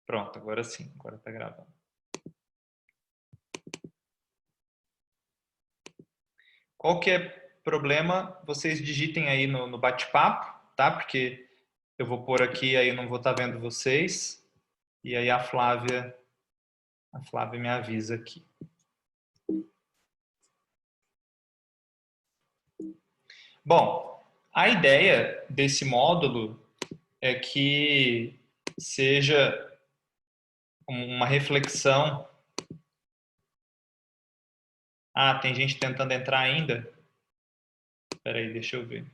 Pronto, agora sim, agora tá gravando. Qualquer problema, vocês digitem aí no bate-papo, tá? Porque eu vou pôr aqui, aí eu não vou estar vendo vocês. E aí a Flávia me avisa aqui. Bom, a ideia desse módulo é que seja uma reflexão. Ah, tem gente tentando entrar ainda? Espera aí, deixa eu ver.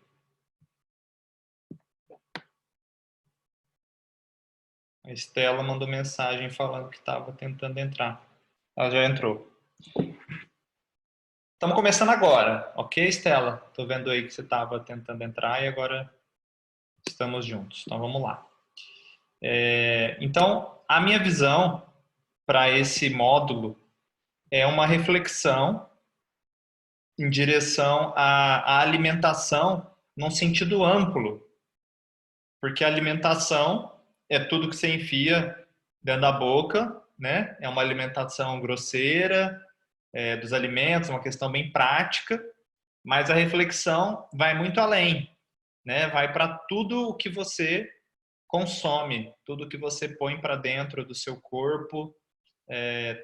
A Estela mandou mensagem falando que estava tentando entrar. Ela já entrou. Estamos começando agora, ok, Estela? Estou vendo aí que você estava tentando entrar e agora estamos juntos. Então vamos lá. Então, a minha visão para esse módulo é uma reflexão em direção à alimentação num sentido amplo, porque a alimentação é tudo que você enfia dentro da boca, né? É uma alimentação grosseira, dos alimentos, uma questão bem prática, mas a reflexão vai muito além, né? Vai para tudo o que você consome, tudo que você põe para dentro do seu corpo,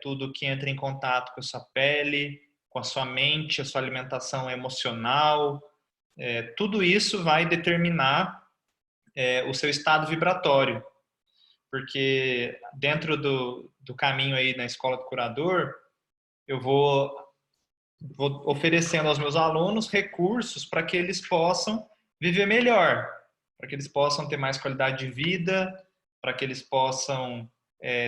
tudo que entra em contato com a sua pele, com a sua mente, a sua alimentação emocional, tudo isso vai determinar o seu estado vibratório, porque dentro do caminho aí na escola do curador, eu vou oferecendo aos meus alunos recursos para que eles possam viver melhor, para que eles possam ter mais qualidade de vida, para que eles possam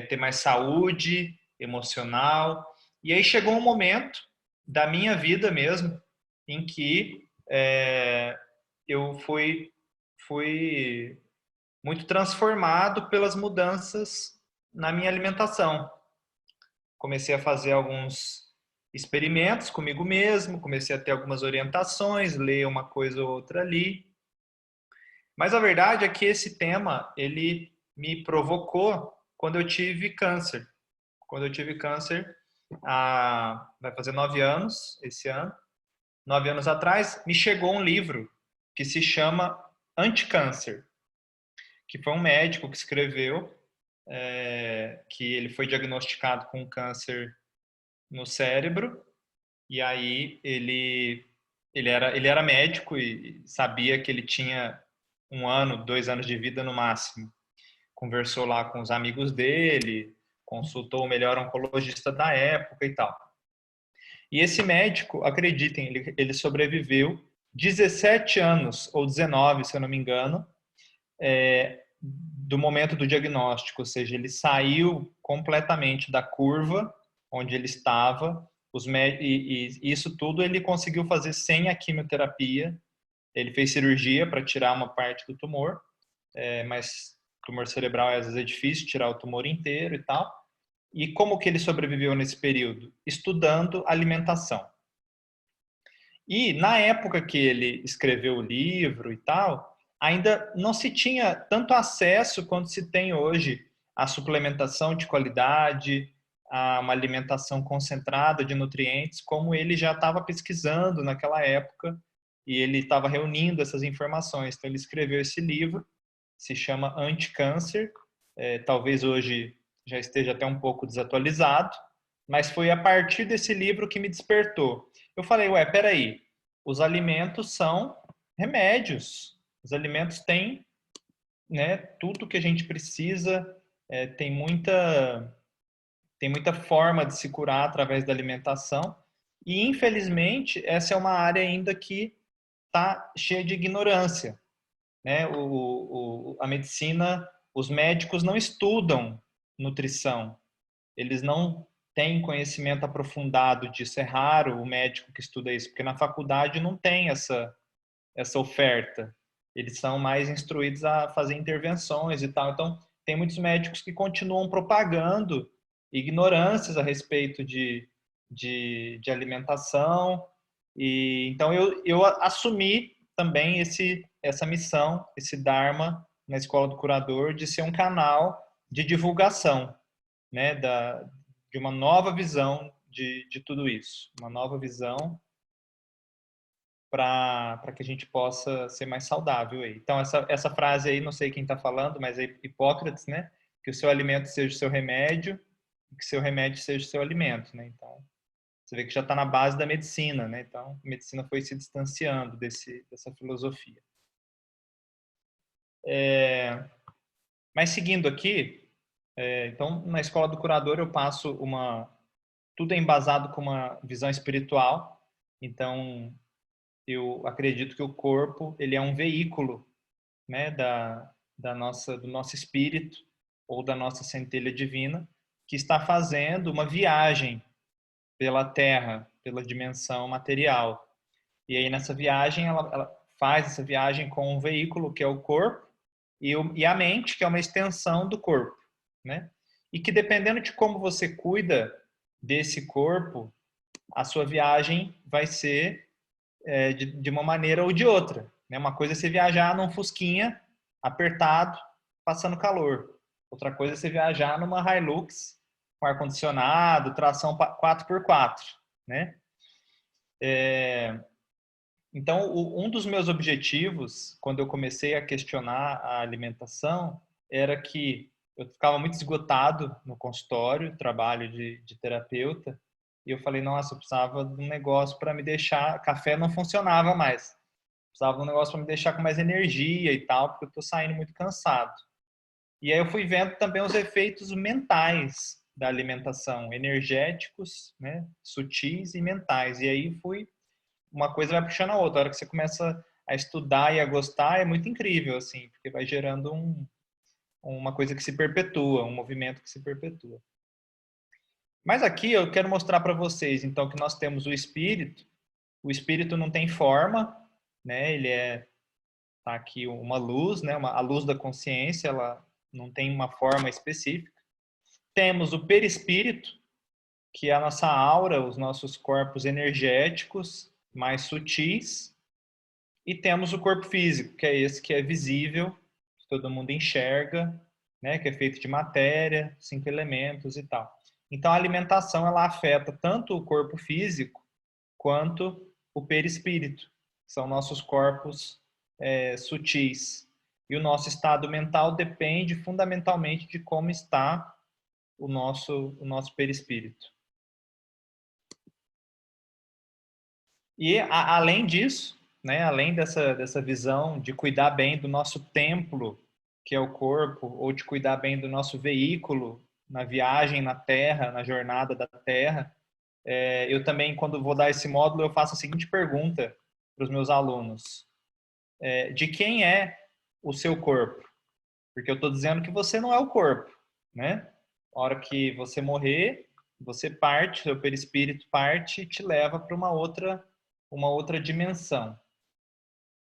ter mais saúde emocional. E aí chegou um momento da minha vida mesmo em que eu fui muito transformado pelas mudanças na minha alimentação. Comecei a fazer alguns experimentos comigo mesmo, comecei a ter algumas orientações, ler uma coisa ou outra ali. Mas a verdade é que esse tema, ele me provocou quando eu tive câncer. Quando eu tive câncer, vai fazer 9 anos esse ano. 9 anos atrás, me chegou um livro que se chama Anticâncer, que foi um médico que escreveu, que ele foi diagnosticado com câncer no cérebro, e aí ele era médico e sabia que ele tinha 1 ano, 2 anos de vida no máximo. Conversou lá com os amigos dele, consultou o melhor oncologista da época e tal. E esse médico, acreditem, ele sobreviveu 17 anos, ou 19, se eu não me engano, do momento do diagnóstico, ou seja, ele saiu completamente da curva onde ele estava, e isso tudo ele conseguiu fazer sem a quimioterapia. Ele fez cirurgia para tirar uma parte do tumor, mas tumor cerebral às vezes é difícil tirar o tumor inteiro e tal. E como que ele sobreviveu nesse período? Estudando alimentação. E na época que ele escreveu o livro e tal, ainda não se tinha tanto acesso quanto se tem hoje à suplementação de qualidade, a uma alimentação concentrada de nutrientes, como ele já estava pesquisando naquela época e ele estava reunindo essas informações. Então ele escreveu esse livro, se chama Anticâncer, talvez hoje já esteja até um pouco desatualizado, mas foi a partir desse livro que me despertou. Eu falei, peraí, os alimentos são remédios. Os alimentos têm, né, tudo que a gente precisa, tem muita forma de se curar através da alimentação. E, infelizmente, essa é uma área ainda que está cheia de ignorância. Né? A medicina, os médicos não estudam nutrição. Eles não têm conhecimento aprofundado disso. É raro o médico que estuda isso, porque na faculdade não tem essa oferta. Eles são mais instruídos a fazer intervenções e tal. Então, tem muitos médicos que continuam propagando ignorâncias a respeito de alimentação. E então eu assumi também essa missão, esse dharma na Escola do Curador, de ser um canal de divulgação, né, de uma nova visão de tudo isso, uma nova visão para que a gente possa ser mais saudável aí. Então, essa frase aí, não sei quem está falando, mas é Hipócrates, né? Que o seu alimento seja o seu remédio e que seu remédio seja o seu alimento, né? Então, você vê que já está na base da medicina, né? Então, a medicina foi se distanciando dessa filosofia. Mas seguindo aqui, então, na escola do curador eu passo tudo é embasado com uma visão espiritual. Então, eu acredito que o corpo ele é um veículo, né, do nosso espírito ou da nossa centelha divina que está fazendo uma viagem pela Terra, pela dimensão material. E aí nessa viagem ela faz essa viagem com um veículo que é o corpo e a mente que é uma extensão do corpo, né? E que dependendo de como você cuida desse corpo, a sua viagem vai ser de uma maneira ou de outra. Né? Uma coisa é você viajar num fusquinha apertado, passando calor. Outra coisa é você viajar numa Hilux com ar-condicionado, tração 4x4. Né? Então, um dos meus objetivos, quando eu comecei a questionar a alimentação, era que eu ficava muito esgotado no consultório, trabalho de terapeuta, e eu falei, nossa, eu precisava de um negócio para me deixar... Café não funcionava mais. Precisava de um negócio para me deixar com mais energia e tal, porque eu estou saindo muito cansado. E aí eu fui vendo também os efeitos mentais da alimentação, energéticos, né, sutis e mentais. E aí uma coisa vai puxando a outra. A hora que você começa a estudar e a gostar, é muito incrível, assim, porque vai gerando uma coisa que se perpetua, um movimento que se perpetua. Mas aqui eu quero mostrar para vocês, então, que nós temos o espírito. O espírito não tem forma, né? Ele tá aqui uma luz, né? A luz da consciência, ela não tem uma forma específica. Temos o perispírito, que é a nossa aura, os nossos corpos energéticos mais sutis. E temos o corpo físico, que é esse que é visível, que todo mundo enxerga, né? Que é feito de matéria, 5 elementos e tal. Então, a alimentação ela afeta tanto o corpo físico quanto o perispírito, que são nossos corpos sutis. E o nosso estado mental depende fundamentalmente de como está o nosso perispírito. E além disso, né, além dessa visão de cuidar bem do nosso templo, que é o corpo, ou de cuidar bem do nosso veículo na viagem na Terra, na jornada da Terra, eu também, quando vou dar esse módulo, eu faço a seguinte pergunta para os meus alunos. De quem é o seu corpo? Porque eu estou dizendo que você não é o corpo, né? A hora que você morrer, você parte, seu perispírito parte e te leva para uma outra dimensão,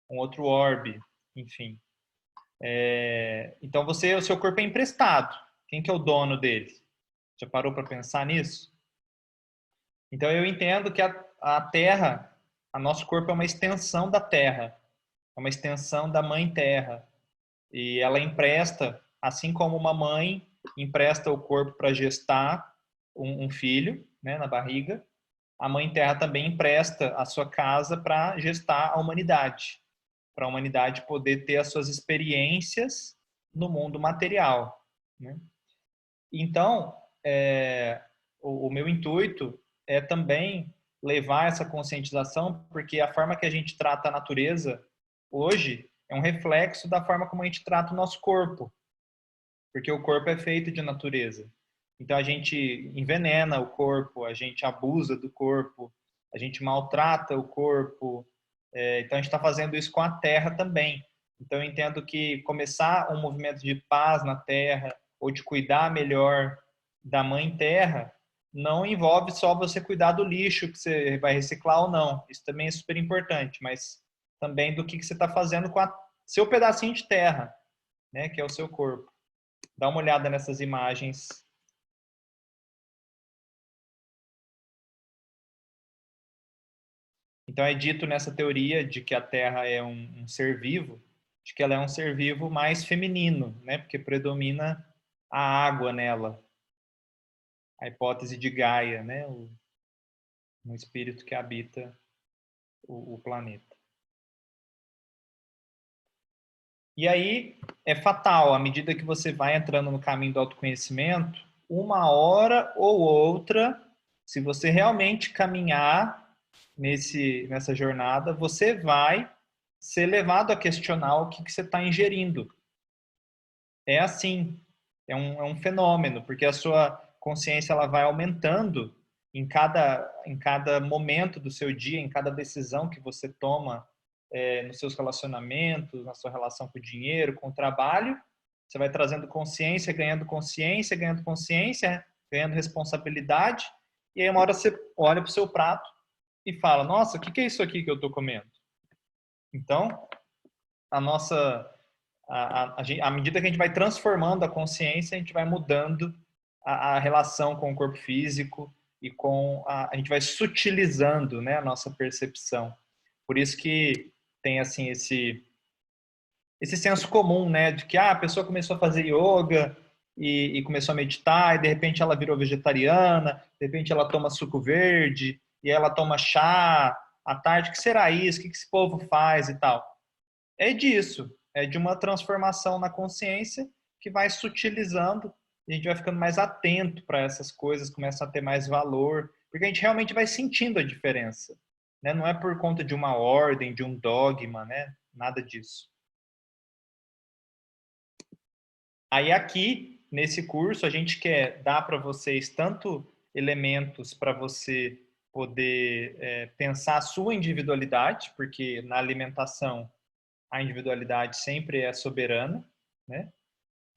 um outro orbe, enfim. Então o seu corpo é emprestado. Quem que é o dono dele? Já parou para pensar nisso? Então eu entendo que a Terra, a nosso corpo é uma extensão da Terra, é uma extensão da Mãe Terra. E ela empresta, assim como uma mãe empresta o corpo para gestar um filho, né, na barriga, a Mãe Terra também empresta a sua casa para gestar a humanidade, para a humanidade poder ter as suas experiências no mundo material. Né? Então, o meu intuito é também levar essa conscientização, porque a forma que a gente trata a natureza hoje é um reflexo da forma como a gente trata o nosso corpo, porque o corpo é feito de natureza. Então a gente envenena o corpo, a gente abusa do corpo, a gente maltrata o corpo. Então a gente está fazendo isso com a Terra também. Então eu entendo que começar um movimento de paz na Terra ou de cuidar melhor da Mãe Terra não envolve só você cuidar do lixo que você vai reciclar ou não. Isso também é super importante, mas também do que você está fazendo com seu pedacinho de terra, né, que é o seu corpo. Dá uma olhada nessas imagens. Então é dito nessa teoria de que a Terra é um ser vivo, de que ela é um ser vivo mais feminino, né, porque predomina a água nela, a hipótese de Gaia, né? Um espírito que habita o planeta. E aí é fatal, à medida que você vai entrando no caminho do autoconhecimento, uma hora ou outra, se você realmente caminhar nessa jornada, você vai ser levado a questionar o que você está ingerindo. É assim, é um fenômeno, porque a sua consciência ela vai aumentando em cada momento do seu dia, em cada decisão que você toma nos seus relacionamentos, na sua relação com o dinheiro, com o trabalho. Você vai trazendo consciência, ganhando consciência, ganhando consciência, ganhando responsabilidade. E aí uma hora você olha para o seu prato e fala, nossa, o que é isso aqui que eu estou comendo? Então, a nossa à medida que a gente vai transformando a consciência, a gente vai mudando a relação com o corpo físico e a gente vai sutilizando, né, a nossa percepção. Por isso que tem assim esse senso comum, né, de que a pessoa começou a fazer yoga e começou a meditar e de repente ela virou vegetariana, de repente ela toma suco verde e ela toma chá à tarde. O que será isso? O que esse povo faz e tal? É disso, é de uma transformação na consciência que vai sutilizando e a gente vai ficando mais atento para essas coisas, começa a ter mais valor, porque a gente realmente vai sentindo a diferença, né? Não é por conta de uma ordem, de um dogma, né? Nada disso. Aí aqui, nesse curso, a gente quer dar para vocês tanto elementos para você poder pensar a sua individualidade, porque na alimentação a individualidade sempre é soberana, né?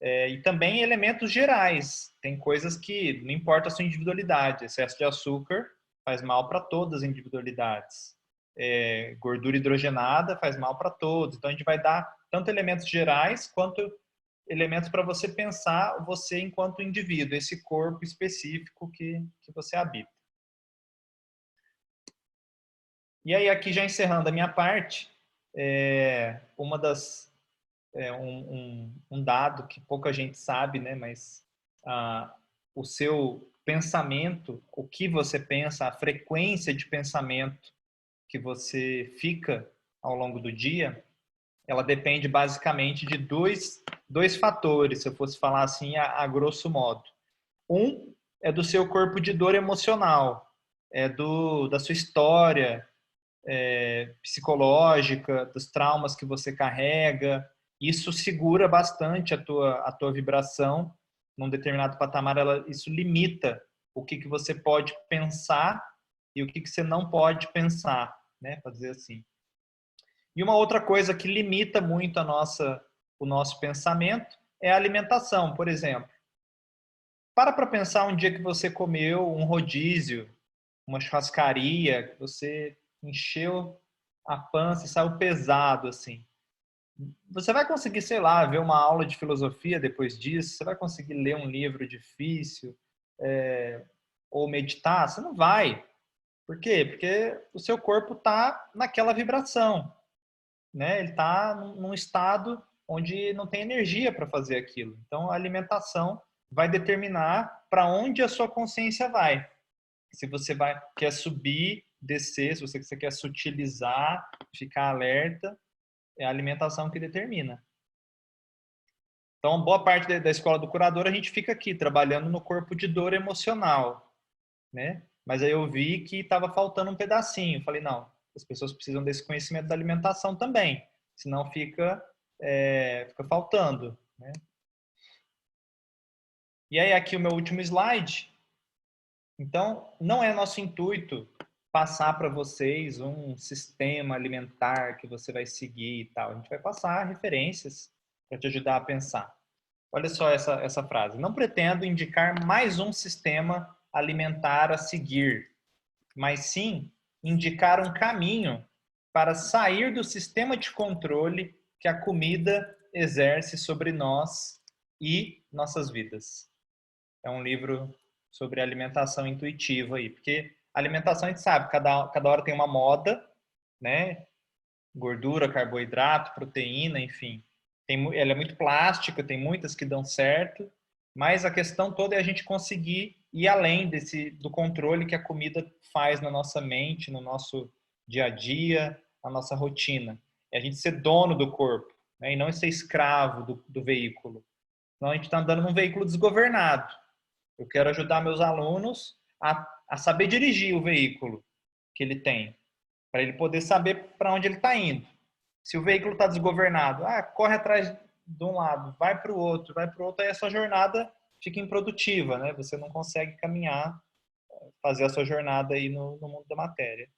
E também elementos gerais. Tem coisas que não importa a sua individualidade. Excesso de açúcar faz mal para todas as individualidades. Gordura hidrogenada faz mal para todos. Então a gente vai dar tanto elementos gerais quanto elementos para você pensar você enquanto indivíduo, esse corpo específico que você habita. E aí aqui já encerrando a minha parte, uma das um dado que pouca gente sabe, né? Mas o seu pensamento, o que você pensa, a frequência de pensamento que você fica ao longo do dia, ela depende basicamente de dois fatores, se eu fosse falar assim a grosso modo. Um é do seu corpo de dor emocional, da sua história, psicológica, dos traumas que você carrega. Isso segura bastante a tua vibração num determinado patamar. Isso limita o que você pode pensar e o que você não pode pensar, né, para dizer assim. E uma outra coisa que limita muito o nosso pensamento é a alimentação, por exemplo. Para pensar um dia que você comeu um rodízio, uma churrascaria, que você encheu a pança e saiu pesado, assim. Você vai conseguir, sei lá, ver uma aula de filosofia depois disso? Você vai conseguir ler um livro difícil? Ou meditar? Você não vai. Por quê? Porque o seu corpo está naquela vibração, né? Ele está num estado onde não tem energia para fazer aquilo. Então, a alimentação vai determinar para onde a sua consciência vai. Se você quer subir, descer, se você quer sutilizar, ficar alerta, é a alimentação que determina. Então, boa parte da escola do curador, a gente fica aqui, trabalhando no corpo de dor emocional, né? Mas aí eu vi que estava faltando um pedacinho. Falei, não, as pessoas precisam desse conhecimento da alimentação também, senão fica faltando, né? E aí aqui o meu último slide. Então, não é nosso intuito passar para vocês um sistema alimentar que você vai seguir e tal. A gente vai passar referências para te ajudar a pensar. Olha só essa frase. Não pretendo indicar mais um sistema alimentar a seguir, mas sim indicar um caminho para sair do sistema de controle que a comida exerce sobre nós e nossas vidas. É um livro sobre alimentação intuitiva aí, porque alimentação a gente sabe, cada hora tem uma moda, né? Gordura, carboidrato, proteína, enfim. Ela é muito plástica, tem muitas que dão certo Mas a questão toda é a gente conseguir ir além do controle que a comida faz na nossa mente, no nosso dia a dia, na nossa rotina. É a gente ser dono do corpo, né? E não ser escravo do veículo. Senão a gente está andando num veículo desgovernado. Eu quero ajudar meus alunos a saber dirigir o veículo que ele tem, para ele poder saber para onde ele está indo. Se o veículo está desgovernado, corre atrás de um lado, vai para o outro, aí a sua jornada fica improdutiva, né? Você não consegue caminhar, fazer a sua jornada aí no mundo da matéria.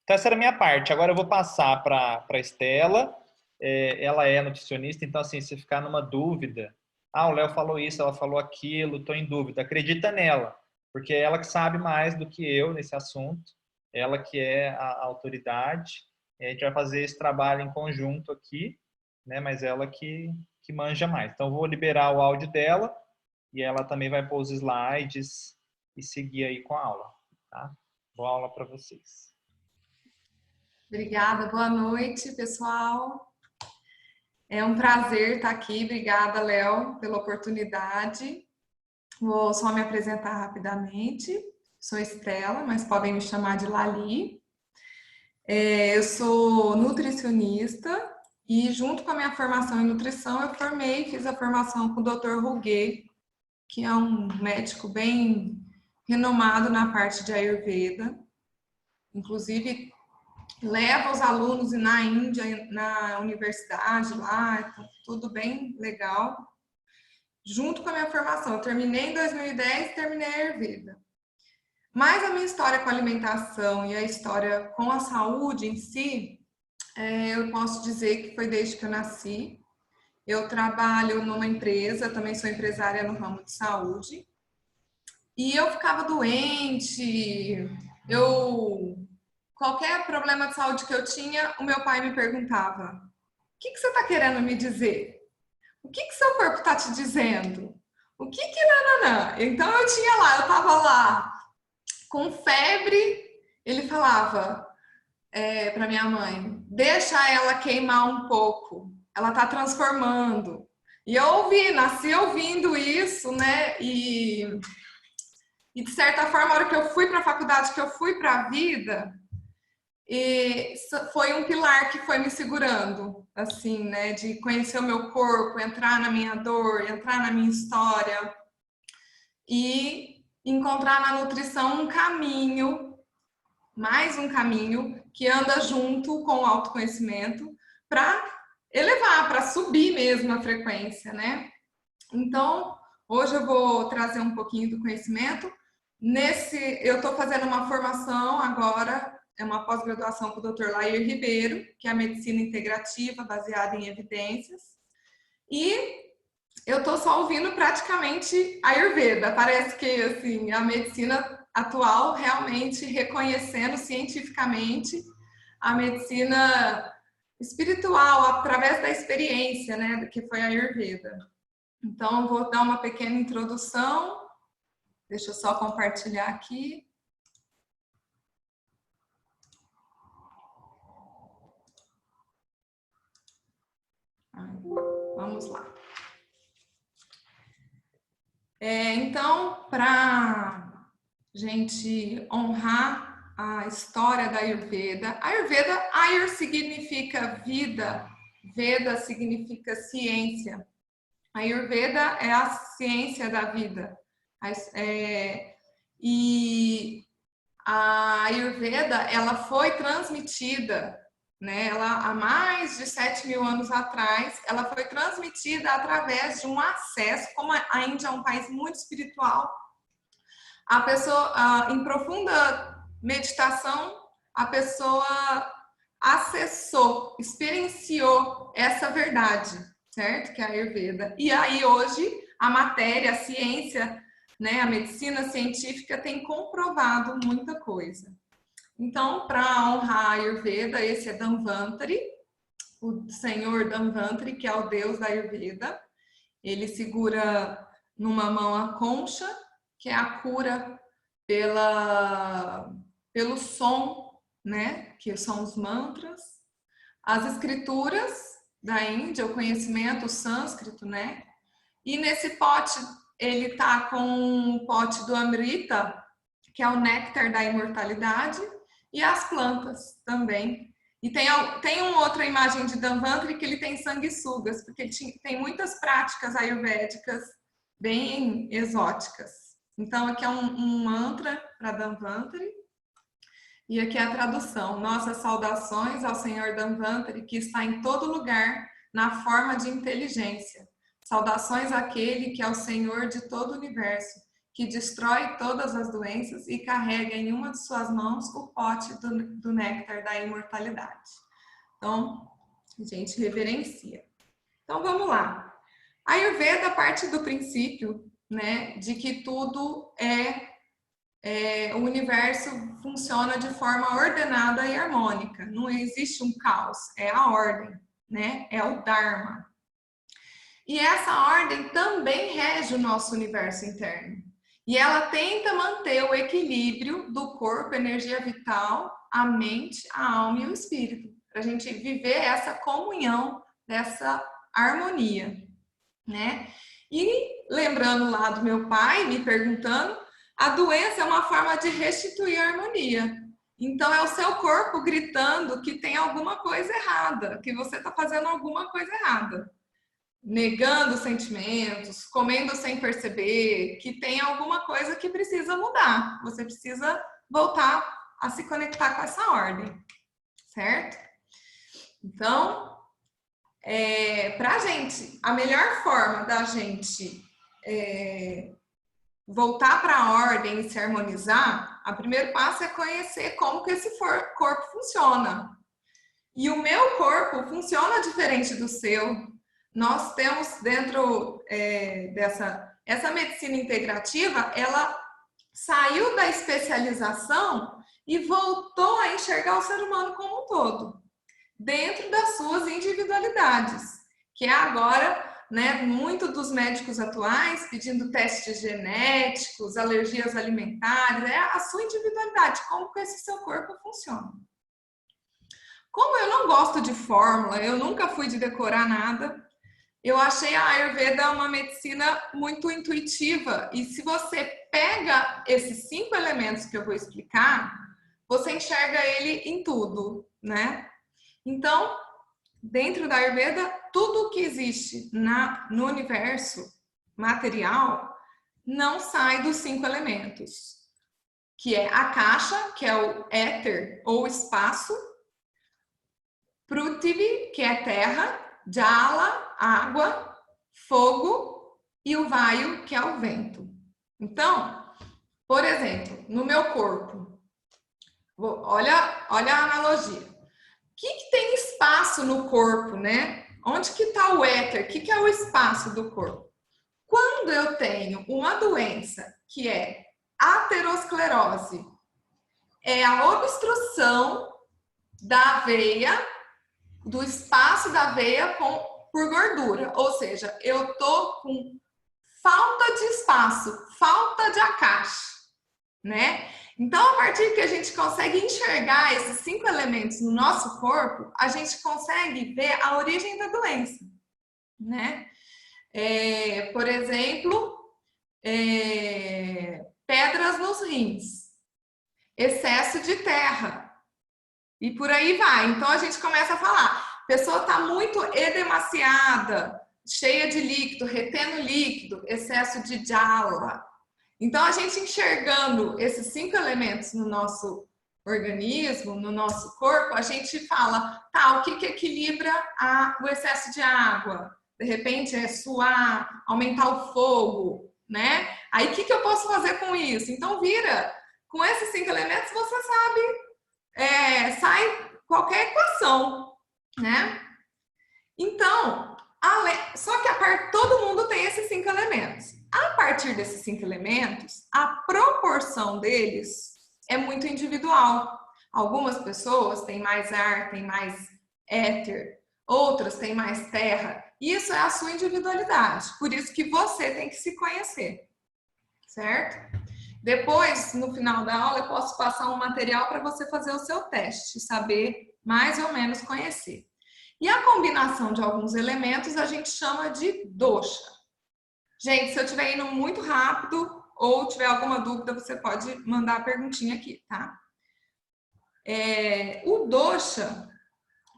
Então essa era a minha parte. Agora eu vou passar para a Estela. Ela é nutricionista, então assim, se ficar numa dúvida, o Léo falou isso, ela falou aquilo, estou em dúvida, acredita nela, porque é ela que sabe mais do que eu nesse assunto, ela que é a autoridade. A gente vai fazer esse trabalho em conjunto aqui, né? Mas ela que manja mais. Então, vou liberar o áudio dela e ela também vai pôr os slides e seguir aí com a aula. Tá? Boa aula para vocês. Obrigada, boa noite, pessoal. É um prazer estar aqui. Obrigada, Léo, pela oportunidade. Vou só me apresentar rapidamente. Sou Estela, mas podem me chamar de Lali. Eu sou nutricionista e, junto com a minha formação em nutrição, eu fiz a formação com o Dr. Ruge, que é um médico bem renomado na parte de Ayurveda. Inclusive, leva os alunos na Índia, na universidade lá, tudo bem legal. Junto com a minha formação, eu terminei em 2010 e terminei a Ayurveda. Mas a minha história com a alimentação e a história com a saúde em si, eu posso dizer que foi desde que eu nasci. Eu trabalho numa empresa, também sou empresária no ramo de saúde. E eu ficava doente, qualquer problema de saúde que eu tinha, o meu pai me perguntava: o que você está querendo me dizer? O que seu corpo está te dizendo? O que nananã? Então eu estava lá com febre, ele falava para minha mãe: deixa ela queimar um pouco, ela está transformando. E eu nasci ouvindo isso, né? E de certa forma, a hora que eu fui para a faculdade, que eu fui para a vida, foi um pilar que foi me segurando, assim, né? De conhecer o meu corpo, entrar na minha dor, entrar na minha história e encontrar na nutrição um caminho, mais um caminho que anda junto com o autoconhecimento para elevar, para subir mesmo a frequência, né? Então, hoje eu vou trazer um pouquinho do conhecimento. Eu estou fazendo uma formação agora, é uma pós-graduação com o Dr. Lair Ribeiro, que é a medicina integrativa baseada em evidências. E eu estou só ouvindo praticamente a Ayurveda. Parece que assim, a medicina atual realmente reconhecendo cientificamente a medicina espiritual através da experiência, né, que foi a Ayurveda. Então, eu vou dar uma pequena introdução. Deixa eu só compartilhar aqui. Vamos lá. Então, para gente honrar a história da Ayurveda, Ayur significa vida, Veda significa ciência. A Ayurveda é a ciência da vida. E a Ayurveda, ela foi transmitida, né? Há mais de 7.000 anos atrás, ela foi transmitida através de um acesso, como a Índia é um país muito espiritual, a pessoa, em profunda meditação, a pessoa acessou, experienciou essa verdade, certo? Que é a Ayurveda. E aí hoje a matéria, a ciência, né, a medicina científica tem comprovado muita coisa. Então, para honrar a Ayurveda, esse é Dhanvantari, o senhor Dhanvantari, que é o deus da Ayurveda. Ele segura numa mão a concha, que é a cura pelo som, né, que são os mantras. As escrituras da Índia, o conhecimento, o sânscrito, né, E nesse pote, ele tá com um pote do Amrita, que é o néctar da imortalidade, e as plantas também. E tem uma outra imagem de Dhanvantari que ele tem sanguessugas, porque ele tem muitas práticas ayurvédicas bem exóticas. Então, aqui é um mantra para Dhanvantari. E aqui é a tradução. Nossas saudações ao Senhor Dhanvantari, que está em todo lugar, na forma de inteligência. Saudações àquele que é o Senhor de todo o universo, que destrói todas as doenças e carrega em uma de suas mãos o pote do néctar da imortalidade. Então, a gente reverencia. Então, vamos lá. A Ayurveda parte do princípio, né, de que tudo o universo funciona de forma ordenada e harmônica. Não existe um caos, é a ordem, né? É o Dharma. E essa ordem também rege o nosso universo interno. E ela tenta manter o equilíbrio do corpo, energia vital, a mente, a alma e o espírito. Para a gente viver essa comunhão, dessa harmonia, né? E lembrando lá do meu pai, me perguntando, a doença é uma forma de restituir a harmonia. Então, é o seu corpo gritando que tem alguma coisa errada, que você está fazendo alguma coisa errada. Negando sentimentos, comendo sem perceber, que tem alguma coisa que precisa mudar. Você precisa voltar a se conectar com essa ordem, certo? Então, para a gente, a melhor forma da gente voltar para a ordem e se harmonizar, o primeiro passo é conhecer como que esse corpo funciona. E o meu corpo funciona diferente do seu. Nós temos dentro essa medicina integrativa, ela saiu da especialização e voltou a enxergar o ser humano como um todo, dentro das suas individualidades, que é agora, né, muito dos médicos atuais pedindo testes genéticos, alergias alimentares, é a sua individualidade, como que esse seu corpo funciona. Como eu não gosto de fórmula, eu nunca fui de decorar nada, eu achei a Ayurveda uma medicina muito intuitiva. E se você pega esses 5 elementos que eu vou explicar, você enxerga ele em tudo, né? Então, dentro da Ayurveda, tudo que existe no universo material não sai dos 5 elementos, que é a caixa, que é o éter ou espaço, Prithvi, que é terra, Jala, água, fogo e o Vayu, que é o vento. Então, por exemplo, no meu corpo, olha a analogia. O que tem espaço no corpo, né? Onde que está o éter? O que é o espaço do corpo? Quando eu tenho uma doença que é aterosclerose, é a obstrução da veia, do espaço da veia por gordura. Ou seja, eu tô com falta de espaço, falta de Akash, né? Então, a partir que a gente consegue enxergar esses 5 elementos no nosso corpo, a gente consegue ver a origem da doença, né? Por exemplo, pedras nos rins, excesso de terra, e por aí vai. Então, a gente começa a falar, a pessoa está muito edemaciada, cheia de líquido, retendo líquido, excesso de jala. Então, a gente enxergando esses 5 elementos no nosso organismo, no nosso corpo, a gente fala, tá, o que equilibra o excesso de água? De repente, é suar, aumentar o fogo, né? Aí, o que eu posso fazer com isso? Então, com esses 5 elementos, você sabe, sai qualquer equação, né? Então, só que todo mundo tem esses 5 elementos. A partir desses 5 elementos, a proporção deles é muito individual. Algumas pessoas têm mais ar, têm mais éter, outras têm mais terra. Isso é a sua individualidade. Por isso que você tem que se conhecer, certo? Depois, no final da aula, eu posso passar um material para você fazer o seu teste, saber mais ou menos conhecer. E a combinação de alguns elementos a gente chama de dosha. Gente, se eu estiver indo muito rápido ou tiver alguma dúvida, você pode mandar a perguntinha aqui, tá? O dosha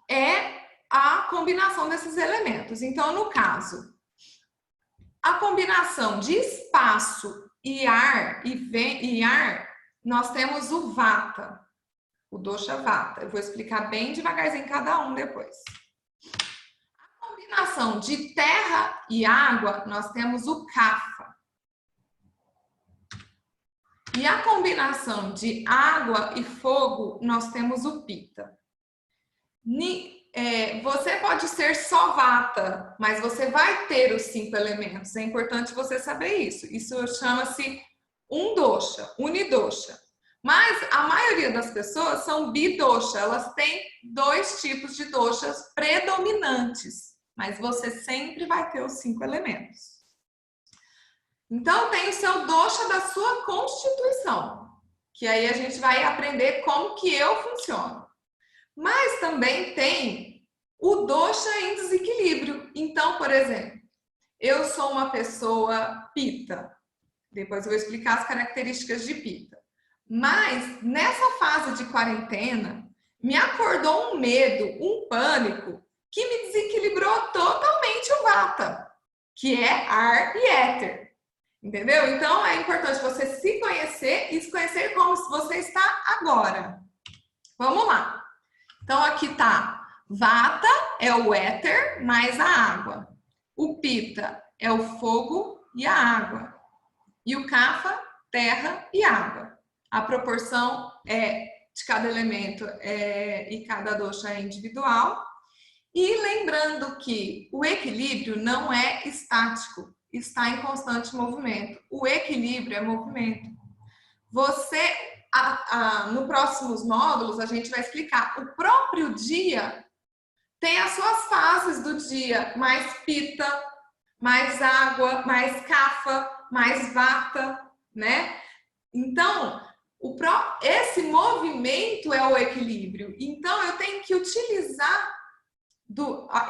é a combinação desses elementos. Então, no caso, a combinação de espaço e ar, nós temos o vata, o dosha vata. Eu vou explicar bem devagarzinho cada um depois. A combinação de terra e água, nós temos o kapha. E a combinação de água e fogo, nós temos o pitta. Você pode ser só vata, mas você vai ter os 5 elementos. É importante você saber isso. Isso chama-se unidosha. Mas a maioria das pessoas são bidosha. Elas têm 2 tipos de doshas predominantes. Mas você sempre vai ter os 5 elementos. Então, tem o seu dosha da sua constituição, que aí a gente vai aprender como que eu funciono. Mas também tem o dosha em desequilíbrio. Então, por exemplo, eu sou uma pessoa pitta. Depois eu vou explicar as características de pitta. Mas, nessa fase de quarentena, me acordou um medo, um pânico, que me desequilibrou totalmente o vata, que é ar e éter. Entendeu? Então, é importante você se conhecer e se conhecer como você está agora. Vamos lá. Então, aqui tá. Vata é o éter mais a água. O pitta é o fogo e a água. E o kapha, terra e água. A proporção de cada elemento e cada dosha é individual. E lembrando que o equilíbrio não é estático. Está em constante movimento. O equilíbrio é movimento. No próximos módulos, a gente vai explicar. O próprio dia tem as suas fases do dia. Mais pitta, mais água, mais kapha, mais vata, né? Então, esse movimento é o equilíbrio. Então, eu tenho que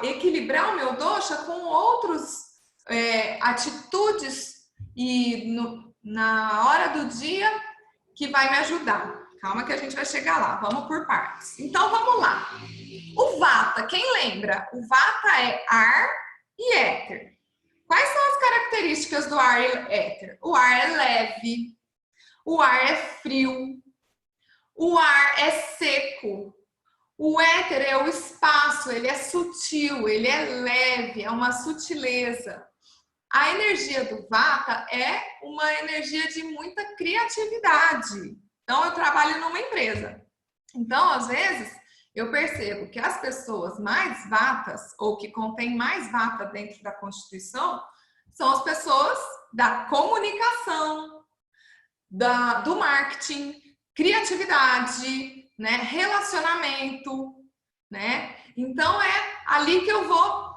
equilibrar o meu dosha com outros atitudes e na hora do dia que vai me ajudar. Calma que a gente vai chegar lá, vamos por partes. Então vamos lá. O vata, quem lembra? O vata é ar e éter. Quais são as características do ar e éter? O ar é leve, o ar é frio, o ar é seco. O éter é o espaço, ele é sutil, ele é leve, é uma sutileza. A energia do vata é uma energia de muita criatividade. Então, eu trabalho numa empresa. Então, às vezes, eu percebo que as pessoas mais vatas, ou que contêm mais vata dentro da Constituição, são as pessoas da comunicação, do marketing, criatividade, né, relacionamento, né? Então, é ali que eu vou...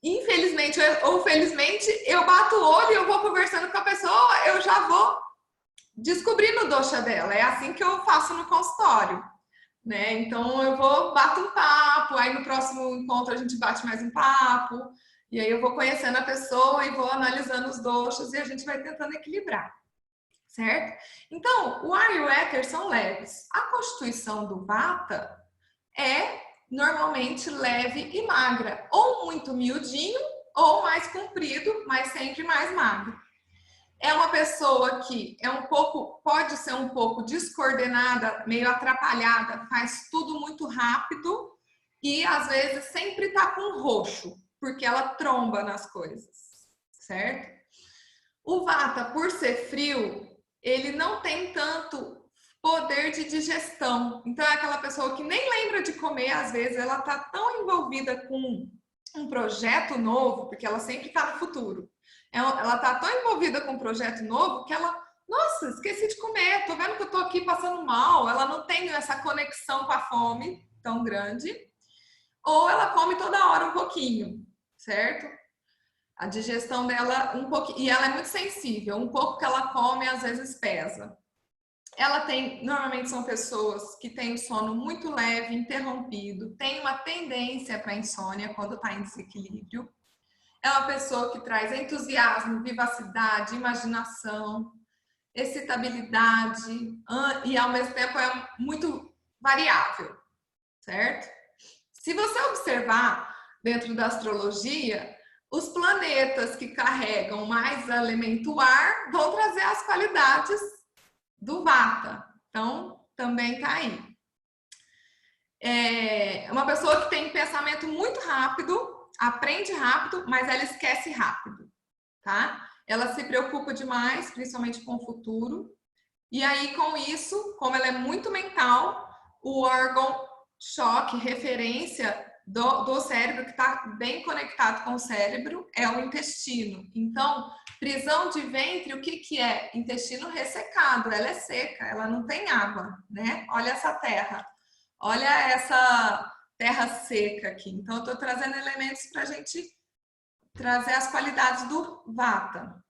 infelizmente ou felizmente, eu bato o olho e eu vou conversando com a pessoa, eu já vou descobrindo o dosha dela. É assim que eu faço no consultório, né? Então eu bato um papo, aí no próximo encontro a gente bate mais um papo, e aí eu vou conhecendo a pessoa e vou analisando os doshas e a gente vai tentando equilibrar, certo? Então, o ar e o éter são leves. A constituição do vata é normalmente leve e magra, ou muito miudinho, ou mais comprido, mas sempre mais magro. É uma pessoa que pode ser um pouco descoordenada, meio atrapalhada, faz tudo muito rápido e às vezes sempre tá com roxo, porque ela tromba nas coisas, certo? O vata, por ser frio, ele não tem tanto poder de digestão. Então, é aquela pessoa que nem lembra de comer, às vezes, ela tá tão envolvida com um projeto novo, porque ela sempre tá no futuro. Ela tá tão envolvida com um projeto novo que ela, nossa, esqueci de comer, tô vendo que eu tô aqui passando mal. Ela não tem essa conexão com a fome tão grande. Ou ela come toda hora um pouquinho, certo? A digestão dela, um pouquinho, e ela é muito sensível. Um pouco que ela come, às vezes, pesa. Normalmente são pessoas que têm o sono muito leve, interrompido, tem uma tendência para insônia quando está em desequilíbrio. É uma pessoa que traz entusiasmo, vivacidade, imaginação, excitabilidade e ao mesmo tempo é muito variável, certo? Se você observar dentro da astrologia, os planetas que carregam mais elemento ar vão trazer as qualidades do Vata. Então, também está aí. É uma pessoa que tem pensamento muito rápido, aprende rápido, mas ela esquece rápido, tá? Ela se preocupa demais, principalmente com o futuro. E aí, com isso, como ela é muito mental, o órgão choque, referência do cérebro, que está bem conectado com o cérebro, é o intestino. Então, prisão de ventre, o que que é? Intestino ressecado, ela é seca, ela não tem água, né? Olha essa terra, olha essa terra seca aqui. Então, eu estou trazendo elementos para a gente trazer as qualidades do Vata,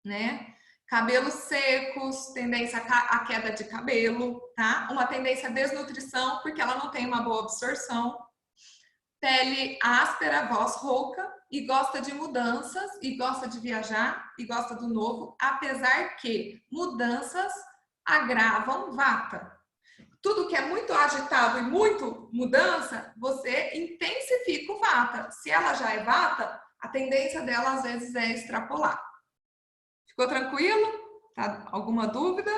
né? Cabelos secos, tendência à queda de cabelo, tá? Uma tendência à desnutrição, porque ela não tem uma boa absorção. Pele áspera, voz rouca, e gosta de mudanças, e gosta de viajar, e gosta do novo, apesar que mudanças agravam Vata. Tudo que é muito agitado e muito mudança, você intensifica o Vata. Se ela já é Vata, a tendência dela às vezes é extrapolar. Ficou tranquilo? Tá? Alguma dúvida?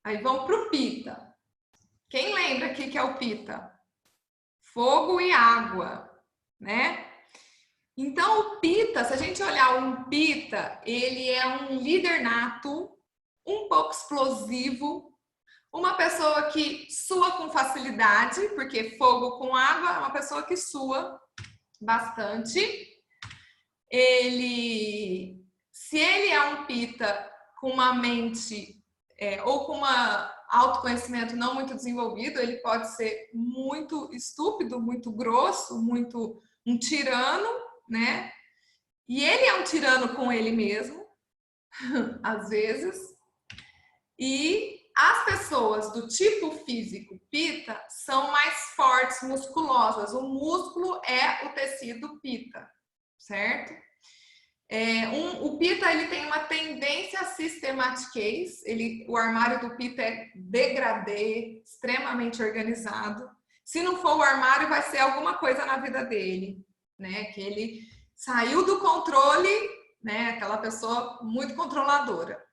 Aí vamos para o Pita. Quem lembra o que é o Pita? Fogo e água, né? Então, o Pita, se a gente olhar um Pita, ele é um líder nato, um pouco explosivo, uma pessoa que sua com facilidade, porque fogo com água é uma pessoa que sua bastante. Se ele é um Pita com uma mente ou com um autoconhecimento não muito desenvolvido, ele pode ser muito estúpido, muito grosso, muito um tirano, né? E ele é um tirano com ele mesmo, às vezes. E as pessoas do tipo físico Pita são mais fortes, musculosas. O músculo é o tecido Pita, certo? O Pita ele tem uma tendência a sistematiquez, o armário do Pita é degradê, extremamente organizado. Se não for o armário, vai ser alguma coisa na vida dele, né? Que ele saiu do controle, né? Aquela pessoa muito controladora.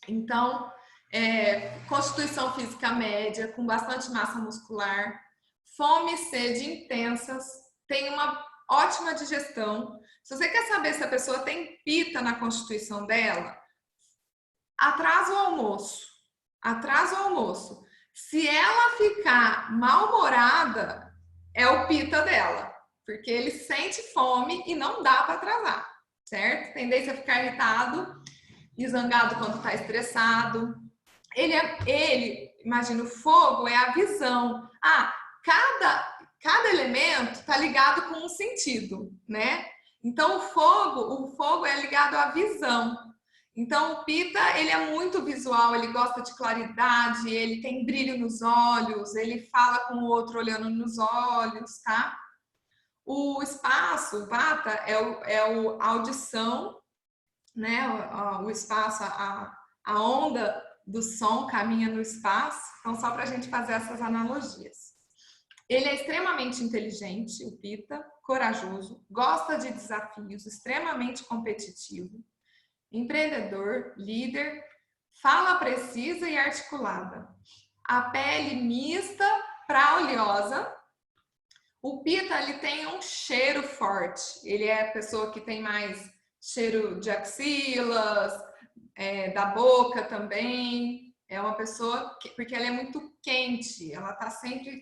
Então, constituição física média, com bastante massa muscular, fome e sede intensas, tem uma ótima digestão. Se você quer saber se a pessoa tem Pita na constituição dela, atrasa o almoço. Atrasa o almoço. Se ela ficar mal-humorada, é o Pita dela, porque ele sente fome e não dá para atrasar, certo? Tendência a ficar irritado e zangado quando está estressado. Imagina, o fogo é a visão. Cada elemento está ligado com um sentido, né? Então, o fogo é ligado à visão. Então, o Pita, ele é muito visual, ele gosta de claridade, ele tem brilho nos olhos, ele fala com o outro olhando nos olhos, tá? O espaço, o Vata, é a audição, né? O espaço, a onda do som caminha no espaço. Então, só para a gente fazer essas analogias. Ele é extremamente inteligente, o Pita, corajoso, gosta de desafios, extremamente competitivo, empreendedor, líder, fala precisa e articulada. A pele mista para oleosa. O Pita, ele tem um cheiro forte. Ele é a pessoa que tem mais cheiro de axilas, da boca também. É uma pessoa porque ela é muito quente, ela está sempre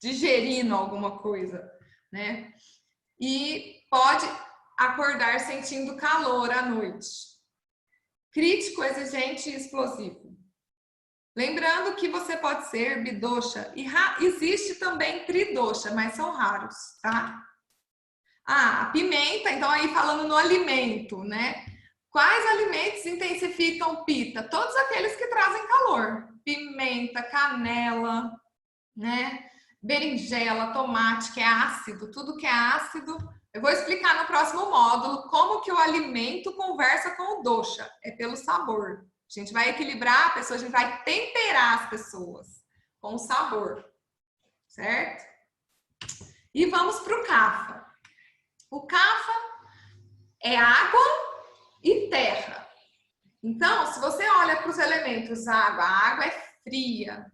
digerindo alguma coisa, né? E pode acordar sentindo calor à noite. Crítico, exigente e explosivo. Lembrando que você pode ser bidosha e existe também tridosha, mas são raros, tá? A pimenta, então aí falando no alimento, né? Quais alimentos intensificam o Pita? Todos aqueles que trazem calor. Pimenta, canela, né? Berinjela, tomate, que é ácido, tudo que é ácido Eu vou explicar no próximo módulo como que o alimento conversa com o dosha. É pelo sabor. A gente vai equilibrar a pessoa, a gente vai temperar as pessoas com o sabor, certo? E vamos para o kapha. O kapha é água e terra. Então, se você olha para os elementos água, a água é fria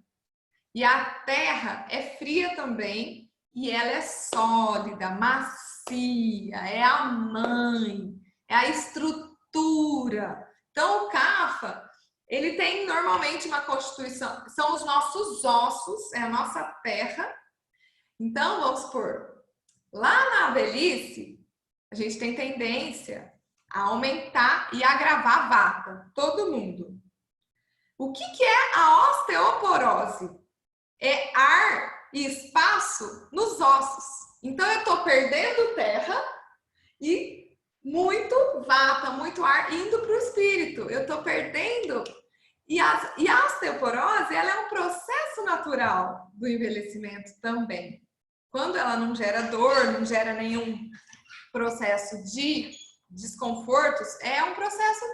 e a terra é fria também e ela é sólida, macia, é a mãe, é a estrutura. Então, o kapha, ele tem normalmente uma constituição, são os nossos ossos, é a nossa terra. Então, vamos supor, lá na velhice, a gente tem tendência a aumentar e agravar a vata, todo mundo. O que é a osteoporose? É ar e espaço nos ossos. Então, eu estou perdendo terra e muito vata, muito ar indo para o espírito. Eu estou perdendo. E a osteoporose, ela é um processo natural do envelhecimento também. Quando ela não gera dor, não gera nenhum processo de desconfortos, é um processo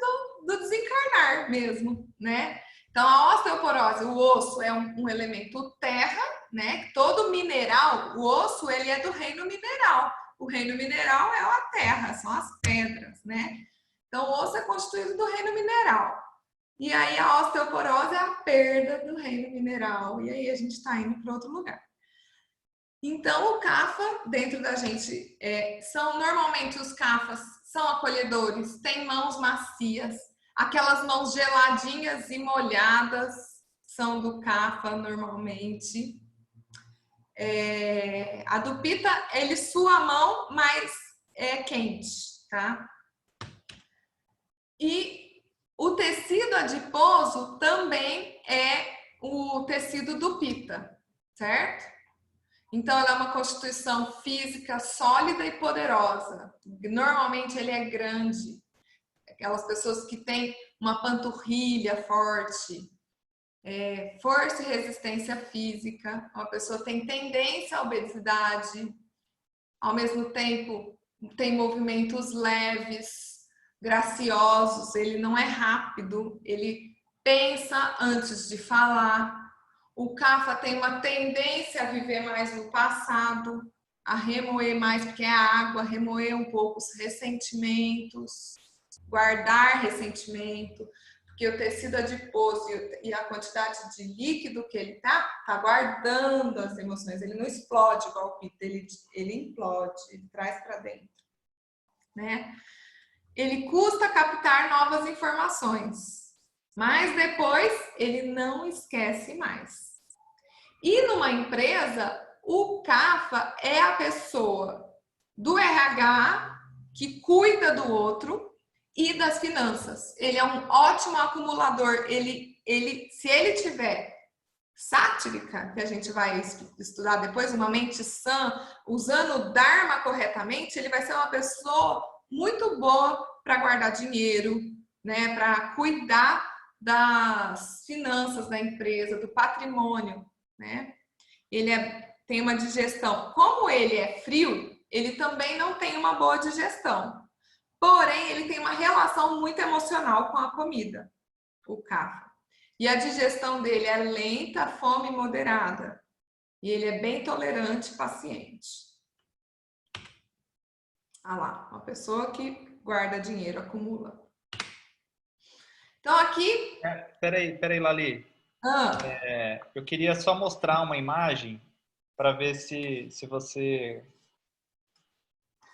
do desencarnar mesmo, né? Então, a osteoporose, o osso é um elemento terra, né? Todo mineral, o osso, ele é do reino mineral. O reino mineral é a terra, são as pedras, né? Então, o osso é constituído do reino mineral. E aí, a osteoporose é a perda do reino mineral. E aí, a gente está indo para outro lugar. Então, o kapha dentro da gente, normalmente os kaphas são acolhedores, têm mãos macias, aquelas mãos geladinhas e molhadas são do kapha normalmente. A do pita, ele sua a mão, mas é quente, tá? E o tecido adiposo também é o tecido do pita, certo? Então, ela é uma constituição física sólida e poderosa. Normalmente, ele é grande. Aquelas pessoas que têm uma panturrilha forte, força e resistência física. Uma pessoa tem tendência à obesidade. Ao mesmo tempo, tem movimentos leves, graciosos. Ele não é rápido. Ele pensa antes de falar. O kapha tem uma tendência a viver mais no passado, a remoer mais, porque é a água, remoer um pouco os ressentimentos, guardar ressentimento, porque o tecido adiposo e a quantidade de líquido que ele tá guardando as emoções. Ele não explode igual o pita, ele implode, ele traz para dentro, né? Ele custa captar novas informações, mas depois ele não esquece mais. E numa empresa, o kapha é a pessoa do RH que cuida do outro e das finanças. Ele é um ótimo acumulador. Se ele tiver sátrica, que a gente vai estudar depois, uma mente sã, usando o Dharma corretamente, ele vai ser uma pessoa muito boa para guardar dinheiro, né, para cuidar das finanças da empresa, do patrimônio, né? Ele tem uma digestão. Como ele é frio, ele também não tem uma boa digestão. Porém, ele tem uma relação muito emocional com a comida, o kapha. E a digestão dele é lenta, fome moderada. E ele é bem tolerante e paciente. Ah lá, uma pessoa que guarda dinheiro, acumula. Então aqui... Peraí, Lali. Eu queria só mostrar uma imagem para ver se você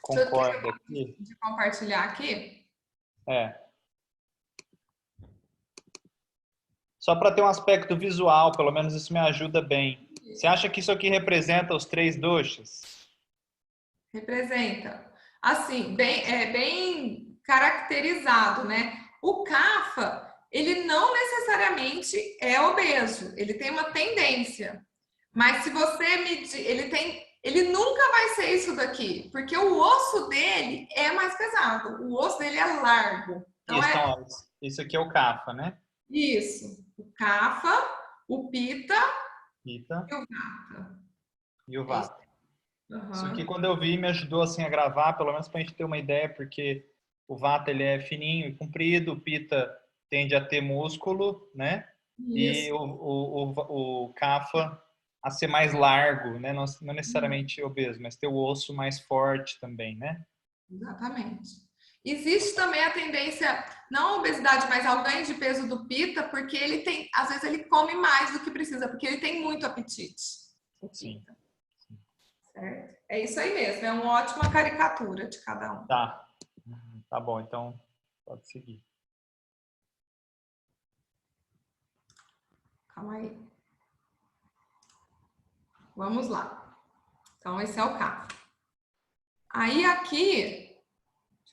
concorda aqui. De compartilhar aqui? Só para ter um aspecto visual, pelo menos isso me ajuda bem. Você acha que isso aqui representa os 3 doshas? Representa. Assim, bem caracterizado, né? O kapha, ele não necessariamente é obeso, ele tem uma tendência. Mas se você medir, ele nunca vai ser isso daqui, porque o osso dele é mais pesado, o osso dele é largo. Então, isso aqui é o kapha, né? Isso. O kapha, o pita e o vata. E o vata. Isso aqui, Aham. quando eu vi, me ajudou assim a gravar, pelo menos para a gente ter uma ideia, porque o vata ele é fininho e comprido, o pita tende a ter músculo, né? E Isso. o kapha a ser mais largo, né? Não necessariamente obeso, mas ter o osso mais forte também, né? Exatamente. Existe também a tendência, não a obesidade, mas ao ganho de peso do pita, porque ele tem, às vezes ele come mais do que precisa, porque ele tem muito apetite, o Sim. pita, certo? É isso aí mesmo, é uma ótima caricatura de cada um. Tá. Tá bom, então pode seguir. Calma aí. Vamos lá. Então, esse é o K. Aí aqui,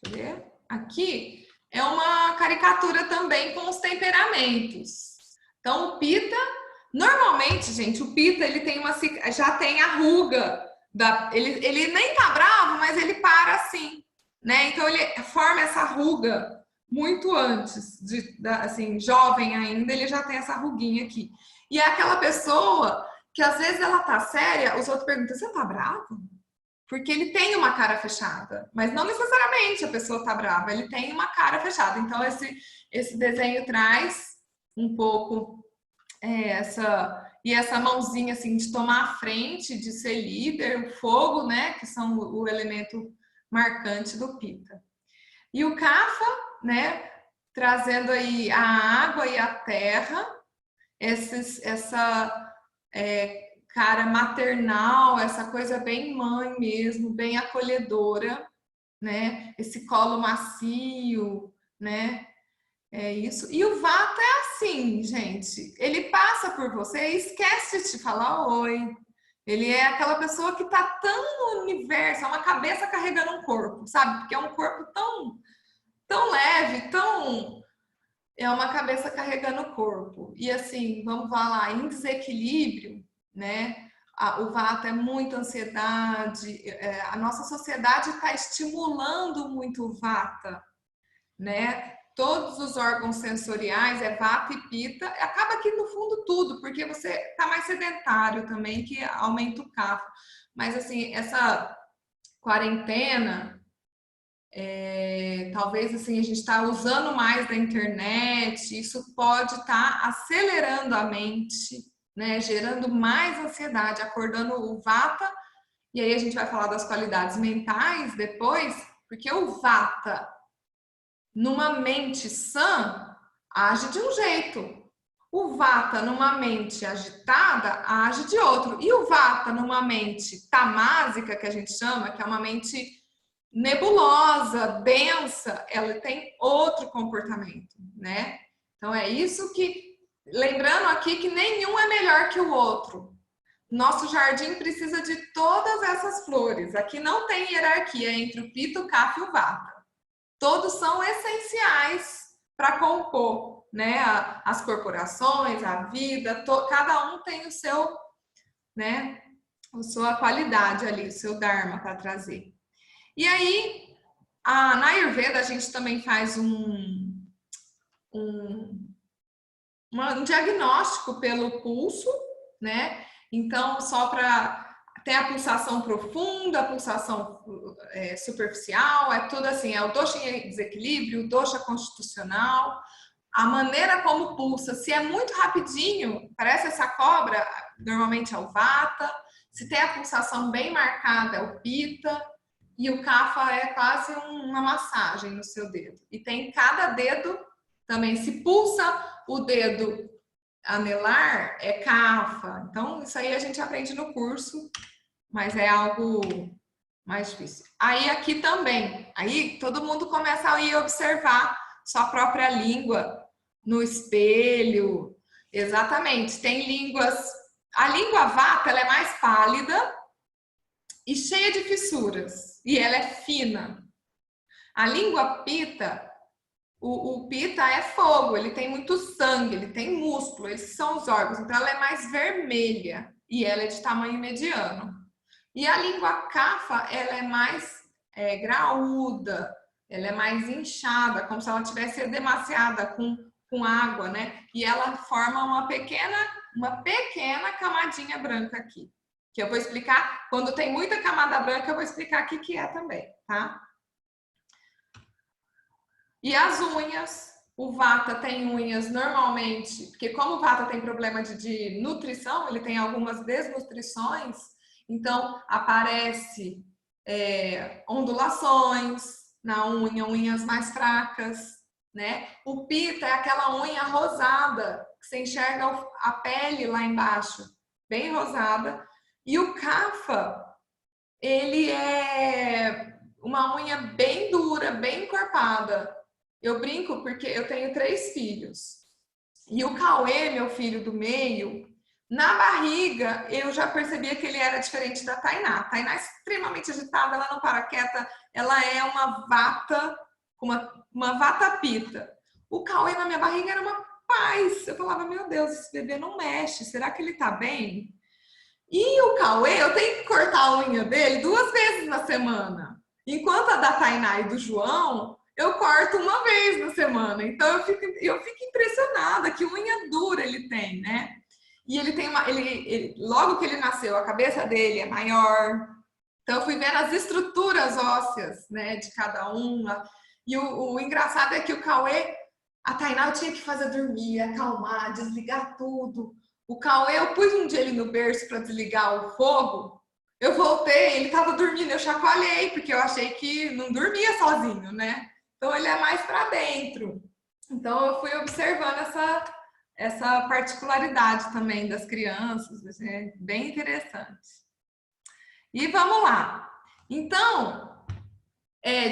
deixa eu ver, aqui é uma caricatura também com os temperamentos. Então, o pita, normalmente, gente, o pita ele tem já tem a ruga, ele nem tá bravo, mas ele para assim, né? Então, ele forma essa ruga muito antes, assim, jovem ainda, ele já tem essa ruguinha aqui. E é aquela pessoa que às vezes ela tá séria, os outros perguntam, você tá bravo? Porque ele tem uma cara fechada, mas não necessariamente a pessoa está brava, ele tem uma cara fechada. Então, esse desenho traz um pouco essa mãozinha assim de tomar a frente, de ser líder, o fogo, né, que são o elemento marcante do Pita. E o Kapha, né, trazendo aí a água e a terra, essa cara maternal, essa coisa bem mãe mesmo, bem acolhedora, né? Esse colo macio, né? É isso. E o Vata é assim, gente. Ele passa por você e esquece de te falar oi. Ele é aquela pessoa que tá tão no universo, é uma cabeça carregando um corpo, sabe? Porque é um corpo tão leve, tão é uma cabeça carregando o corpo. E assim, vamos falar em desequilíbrio, né? O vata é muita ansiedade, a nossa sociedade está estimulando muito o vata, né? Todos os órgãos sensoriais é vata e pita, acaba aqui no fundo tudo, porque você está mais sedentário também, que aumenta o kapha. Mas assim, essa quarentena, talvez assim a gente está usando mais da internet, isso pode estar acelerando a mente, né, gerando mais ansiedade, acordando o vata, e aí a gente vai falar das qualidades mentais depois, porque o vata numa mente sã age de um jeito. O vata numa mente agitada age de outro. E o vata numa mente tamásica, que a gente chama, que é uma mente nebulosa, densa, ela tem outro comportamento, né? Então é isso que, lembrando aqui que nenhum é melhor que o outro. Nosso jardim precisa de todas essas flores. Aqui não tem hierarquia entre o pita, o kapha e o vata. Todos são essenciais para compor, né? As corporações, a vida, cada um tem o seu, né? A sua qualidade ali, o seu dharma para trazer. E aí, na Ayurveda, a gente também faz um diagnóstico pelo pulso, né? Então, só para ter a pulsação profunda, a pulsação superficial, é tudo assim, é o dosha em desequilíbrio, o dosha constitucional, a maneira como pulsa, se é muito rapidinho, parece essa cobra, normalmente é o vata, se tem a pulsação bem marcada, é o pita, e o kapha é quase uma massagem no seu dedo. E tem cada dedo também, se pulsa o dedo anelar, é kapha. Então, isso aí a gente aprende no curso, mas é algo mais difícil. Aí aqui também, aí todo mundo começa a ir observar sua própria língua no espelho. Exatamente, tem línguas. A língua vata, ela é mais pálida e cheia de fissuras, e ela é fina. A língua pita, o pita é fogo, ele tem muito sangue, ele tem músculo, esses são os órgãos, então ela é mais vermelha e ela é de tamanho mediano. E a língua kapha, ela é mais graúda, ela é mais inchada, como se ela tivesse edemaciada com água, né? E ela forma uma pequena camadinha branca aqui. que eu vou explicar. Quando tem muita camada branca, eu vou explicar o que é também, tá? E as unhas, o Vata tem unhas normalmente, porque como o Vata tem problema de nutrição, ele tem algumas desnutrições, então aparece ondulações na unha, unhas mais fracas, né? O Pita é aquela unha rosada, que você enxerga a pele lá embaixo, bem rosada. E o Kapha, ele é uma unha bem dura, bem encorpada. Eu brinco porque eu tenho 3 filhos. E o Cauê, meu filho do meio, na barriga, eu já percebia que ele era diferente da Tainá. A Tainá é extremamente agitada, ela não para quieta, ela é uma vata, uma vata pita. O Cauê na minha barriga era uma paz. Eu falava, meu Deus, esse bebê não mexe, será que ele tá bem? E o Cauê, eu tenho que cortar a unha dele 2 vezes na semana. Enquanto a da Tainá e do João, eu corto 1 vez na semana. Então eu fico impressionada que unha dura ele tem, né? E ele tem logo que ele nasceu, a cabeça dele é maior. Então eu fui vendo as estruturas ósseas, né, de cada uma. E o engraçado é que o Cauê, a Tainá eu tinha que fazer dormir, acalmar, desligar tudo. O Cauê, eu pus um dia ele no berço para desligar o fogo. Eu voltei, ele estava dormindo, eu chacoalhei, porque eu achei que não dormia sozinho, né? Então ele é mais para dentro. Então eu fui observando essa particularidade também das crianças, é bem interessante. E vamos lá. Então,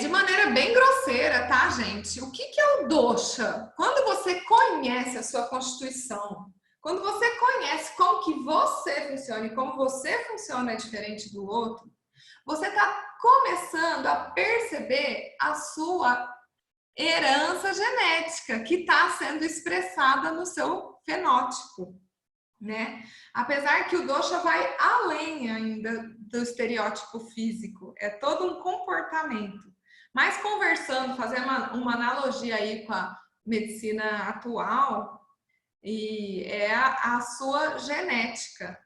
de maneira bem grosseira, tá, gente? O que é o dosha? Quando você conhece a sua constituição, quando você conhece como que você funciona e como você funciona diferente do outro, você está começando a perceber a sua herança genética que está sendo expressada no seu fenótipo, né? Apesar que o dosha vai além ainda do estereótipo físico, é todo um comportamento. Mas conversando, fazendo uma analogia aí com a medicina atual, e é a sua genética.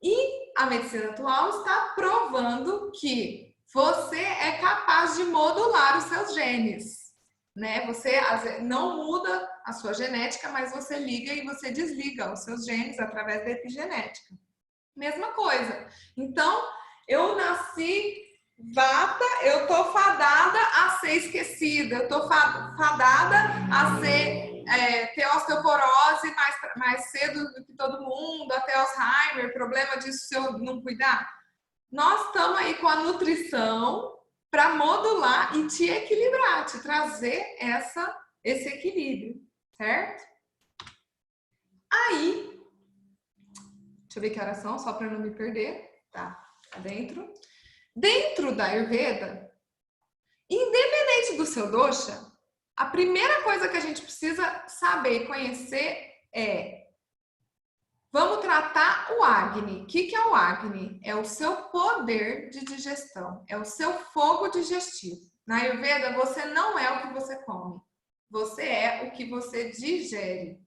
E a medicina atual está provando que você é capaz de modular os seus genes, né? Você não muda a sua genética, mas você liga e você desliga os seus genes através da epigenética. Mesma coisa. Então, eu nasci Vata, eu tô fadada a ser esquecida, eu tô fadada a ter osteoporose mais cedo do que todo mundo, até Alzheimer, problema disso se eu não cuidar. Nós estamos aí com a nutrição para modular e te equilibrar, te trazer esse equilíbrio, certo? Aí, deixa eu ver que horas são, só para não me perder. Tá dentro. Dentro da Ayurveda, independente do seu dosha, a primeira coisa que a gente precisa saber e conhecer vamos tratar o Agni. O que é o Agni? É o seu poder de digestão, é o seu fogo digestivo. Na Ayurveda, você não é o que você come, você é o que você digere.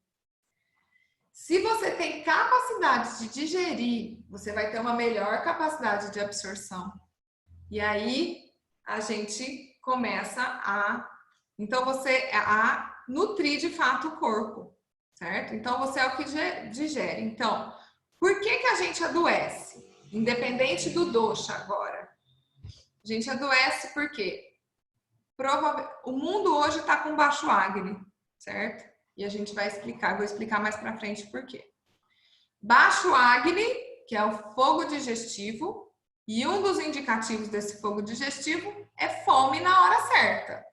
Se você tem capacidade de digerir, você vai ter uma melhor capacidade de absorção. E aí a gente começa então você a nutrir de fato o corpo, certo? Então você é o que digere. Então, por que a gente adoece? Independente do dosha agora. A gente adoece porque o mundo hoje está com baixo Agni, certo? E a gente vai explicar, vou explicar mais para frente por quê. Baixo Agni, que é o fogo digestivo, e um dos indicativos desse fogo digestivo é fome na hora certa,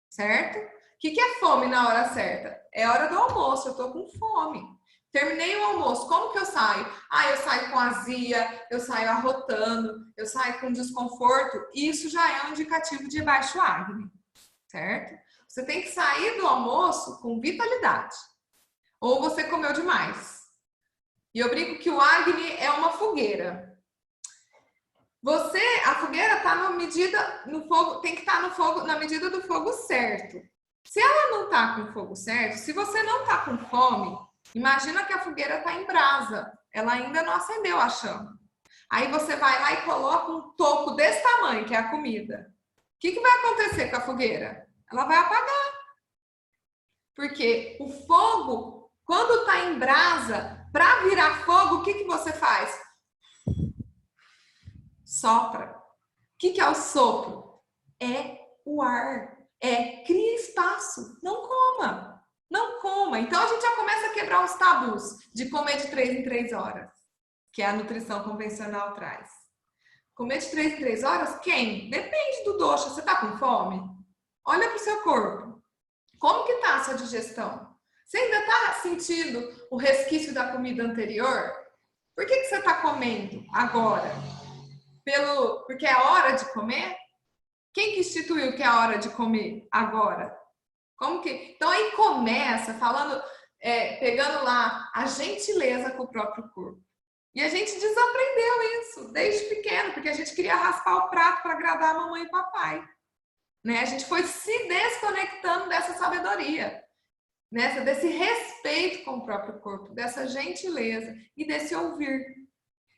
certo? O que é fome na hora certa? É hora do almoço, eu tô com fome. Terminei o almoço, como que eu saio? Eu saio com azia, eu saio arrotando, eu saio com desconforto. Isso já é um indicativo de baixo Agni, certo? Você tem que sair do almoço com vitalidade. Ou você comeu demais. E eu brinco que o Agni é uma fogueira. A fogueira está no fogo, tem que estar no fogo na medida do fogo certo. Se ela não está com o fogo certo, se você não está com fome, imagina que a fogueira está em brasa, ela ainda não acendeu a chama. Aí você vai lá e coloca um toco desse tamanho, que é a comida. O que vai acontecer com a fogueira? Ela vai apagar. Porque o fogo, quando está em brasa, para virar fogo, o que você faz? Sopra. O que é o sopro? É o ar. Cria espaço. Não coma. Não coma. Então a gente já começa a quebrar os tabus de comer de 3 em 3 horas, que a nutrição convencional traz. Comer de 3 em 3 horas? Quem? Depende do dosha. Você está com fome? Olha para o seu corpo. Como que está a sua digestão? Você ainda está sentindo o resquício da comida anterior? Por que você está comendo agora? Porque é hora de comer? Quem que instituiu que é a hora de comer agora? Então aí começa falando, pegando lá a gentileza com o próprio corpo. E a gente desaprendeu isso desde pequeno, porque a gente queria raspar o prato para agradar a mamãe e o papai. Né? A gente foi se desconectando dessa sabedoria, desse respeito com o próprio corpo, dessa gentileza e desse ouvir.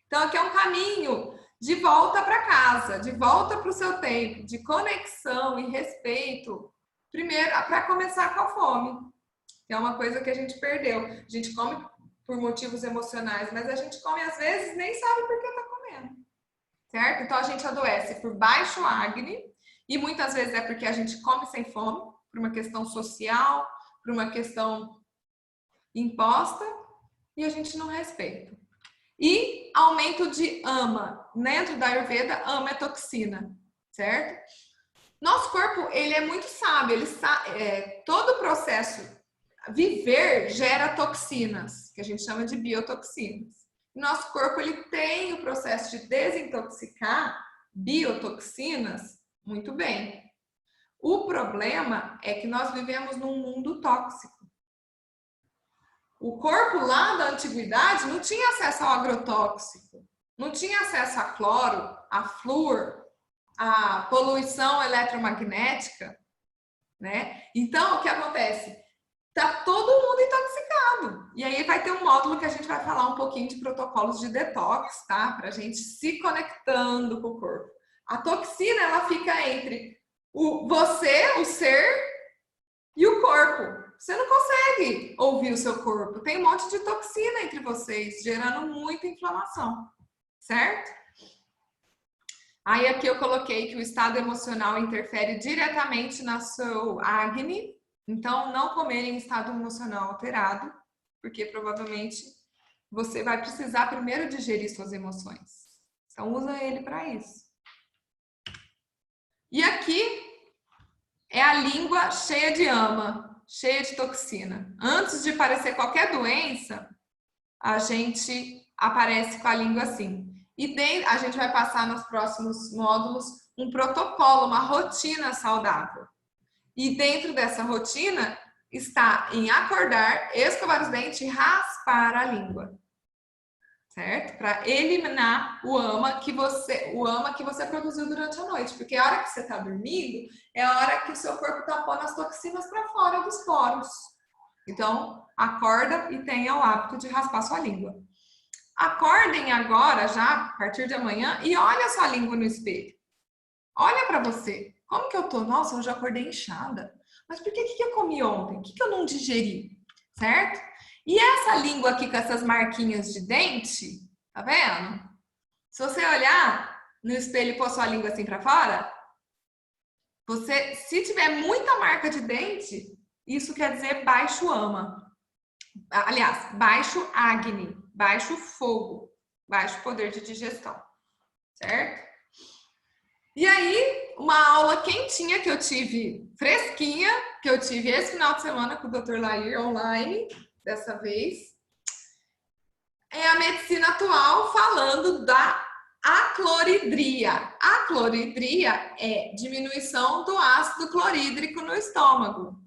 Então aqui é um caminho de volta para casa, de volta para o seu tempo, de conexão e respeito, primeiro, para começar com a fome, que é uma coisa que a gente perdeu. A gente come por motivos emocionais, mas a gente come às vezes nem sabe por que está comendo, certo? Então a gente adoece por baixo Agni, e muitas vezes é porque a gente come sem fome, por uma questão social, por uma questão imposta, e a gente não respeita. E aumento de ama. Dentro da Ayurveda, ama é toxina, certo? Nosso corpo, ele é muito sábio, todo o processo viver gera toxinas, que a gente chama de biotoxinas. Nosso corpo, ele tem o processo de desintoxicar biotoxinas muito bem. O problema é que nós vivemos num mundo tóxico. O corpo lá da antiguidade não tinha acesso ao agrotóxico, não tinha acesso a cloro, a flúor, a poluição eletromagnética, né? Então, o que acontece? Tá todo mundo intoxicado. E aí vai ter um módulo que a gente vai falar um pouquinho de protocolos de detox, tá? Pra gente se conectando com o corpo. A toxina, ela fica entre você, o ser, e o corpo. Você não consegue ouvir o seu corpo. Tem um monte de toxina entre vocês, gerando muita inflamação, certo? Aí aqui eu coloquei que o estado emocional interfere diretamente na seu Agni. Então, não comer em estado emocional alterado, porque provavelmente você vai precisar primeiro digerir suas emoções. Então, usa ele para isso. E aqui é a língua cheia de ama, cheia de toxina. Antes de aparecer qualquer doença, a gente aparece com a língua assim. E a gente vai passar nos próximos módulos um protocolo, uma rotina saudável. E dentro dessa rotina está em acordar, escovar os dentes e raspar a língua. Certo? Para eliminar o ama que você produziu durante a noite. Porque a hora que você está dormindo é a hora que o seu corpo está pondo as toxinas para fora dos poros. Então, acorda e tenha o hábito de raspar sua língua. Acordem agora, já, a partir de amanhã, e olha a sua língua no espelho. Olha para você. Como que eu tô? Nossa, eu já acordei inchada. Mas por que eu comi ontem? O que eu não digeri? Certo? E essa língua aqui com essas marquinhas de dente, tá vendo? Se você olhar no espelho e pôr sua língua assim para fora, se tiver muita marca de dente, isso quer dizer baixo ama. Aliás, baixo Agni, baixo fogo, baixo poder de digestão. Certo? E aí, uma aula quentinha que eu tive, fresquinha, que eu tive esse final de semana com o Dr. Lair online, dessa vez, é a medicina atual falando da acloridria. A cloridria é diminuição do ácido clorídrico no estômago,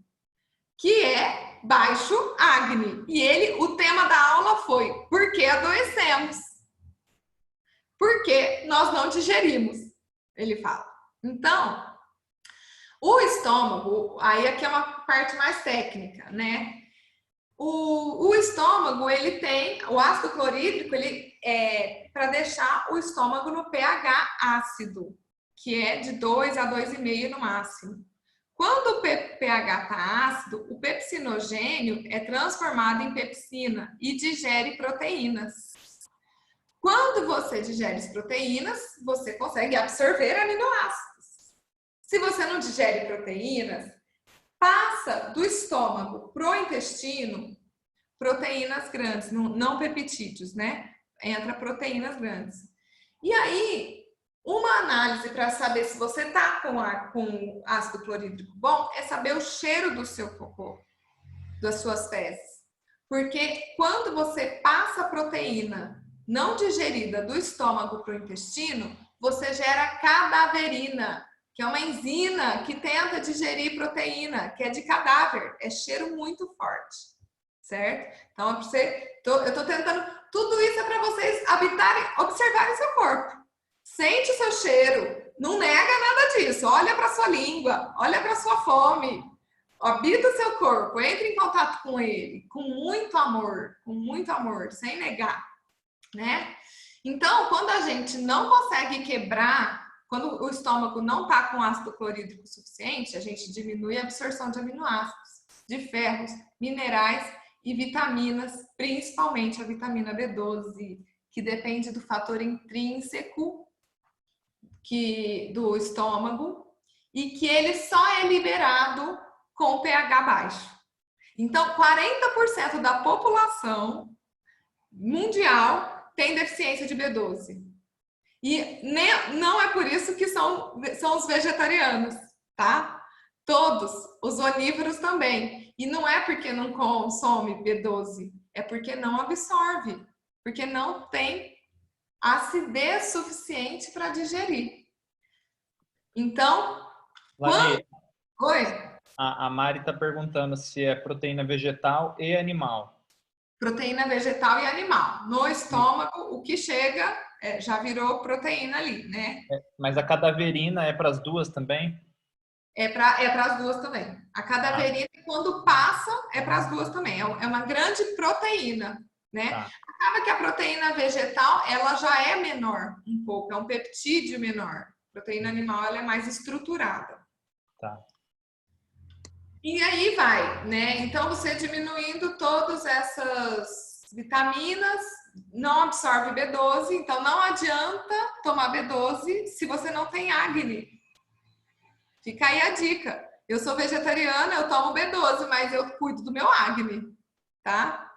que é baixo Agni. E o tema da aula foi: por que adoecemos? Porque nós não digerimos. Ele fala. Então, o estômago, aí aqui é uma parte mais técnica, né? O estômago, ele tem o ácido clorídrico, ele é para deixar o estômago no pH ácido, que é de 2 a 2,5 no máximo. Quando o pH está ácido, o pepsinogênio é transformado em pepsina e digere proteínas. Quando você digere as proteínas, você consegue absorver aminoácidos. Se você não digere proteínas, passa do estômago para o intestino proteínas grandes, não peptídeos, né? Entra proteínas grandes. E aí, uma análise para saber se você está com ácido clorídrico bom é saber o cheiro do seu cocô, das suas fezes. Porque quando você passa a proteína não digerida do estômago para o intestino, você gera cadaverina, que é uma enzima que tenta digerir proteína, que é de cadáver, é cheiro muito forte, certo? Então, eu estou tentando, tudo isso é para vocês observarem seu corpo. Sente o seu cheiro, não nega nada disso, olha para sua língua, olha para sua fome, habita o seu corpo, entre em contato com ele, com muito amor, sem negar, né? Então, quando a gente não consegue quebrar, quando o estômago não está com ácido clorídrico suficiente, a gente diminui a absorção de aminoácidos, de ferros, minerais e vitaminas, principalmente a vitamina B12, que depende do fator intrínseco do estômago e que ele só é liberado com pH baixo. Então, 40% da população mundial tem deficiência de B12. E não é por isso que são os vegetarianos, tá? Todos, os onívoros também. E não é porque não consome B12, é porque não absorve, porque não tem acidez suficiente para digerir. Então, Lani, Oi? a Mari está perguntando se é proteína vegetal e animal. Proteína vegetal e animal. No estômago, o que chega já virou proteína ali, né? Mas a cadaverina é para as duas também? É para as duas também. A cadaverina, quando passa, é para as duas também. É uma grande proteína, né? Tá. Acaba que a proteína vegetal, ela já é menor um pouco, é um peptídeo menor. A proteína animal, ela é mais estruturada. Tá. E aí vai, né? Então, você diminuindo todas essas vitaminas, não absorve B12, então não adianta tomar B12 se você não tem acne. Fica aí a dica. Eu sou vegetariana, eu tomo B12, mas eu cuido do meu acne, tá?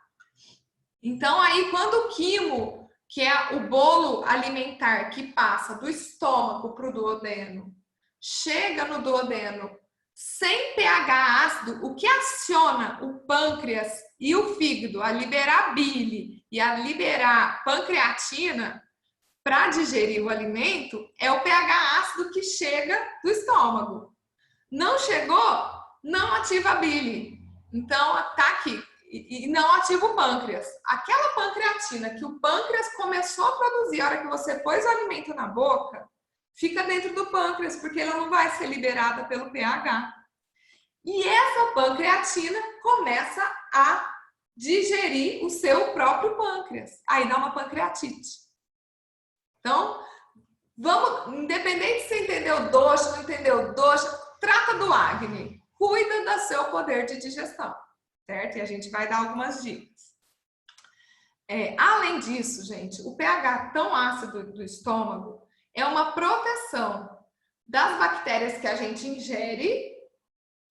Então, aí, quando o quimo, que é o bolo alimentar que passa do estômago para o duodeno, chega no duodeno sem pH ácido, o que aciona o pâncreas e o fígado a liberar bile e a liberar pancreatina para digerir o alimento é o pH ácido que chega do estômago. Não chegou, não ativa a bile. Então, tá aqui. E não ativa o pâncreas. Aquela pancreatina que o pâncreas começou a produzir a hora que você pôs o alimento na boca, fica dentro do pâncreas, porque ela não vai ser liberada pelo pH. E essa pancreatina começa a digerir o seu próprio pâncreas. Aí dá uma pancreatite. Então, independente se você entendeu dosha, não entendeu dosha, trata do acne. Cuida do seu poder de digestão, certo? E a gente vai dar algumas dicas. Além disso, gente, o pH tão ácido do estômago é uma proteção das bactérias que a gente ingere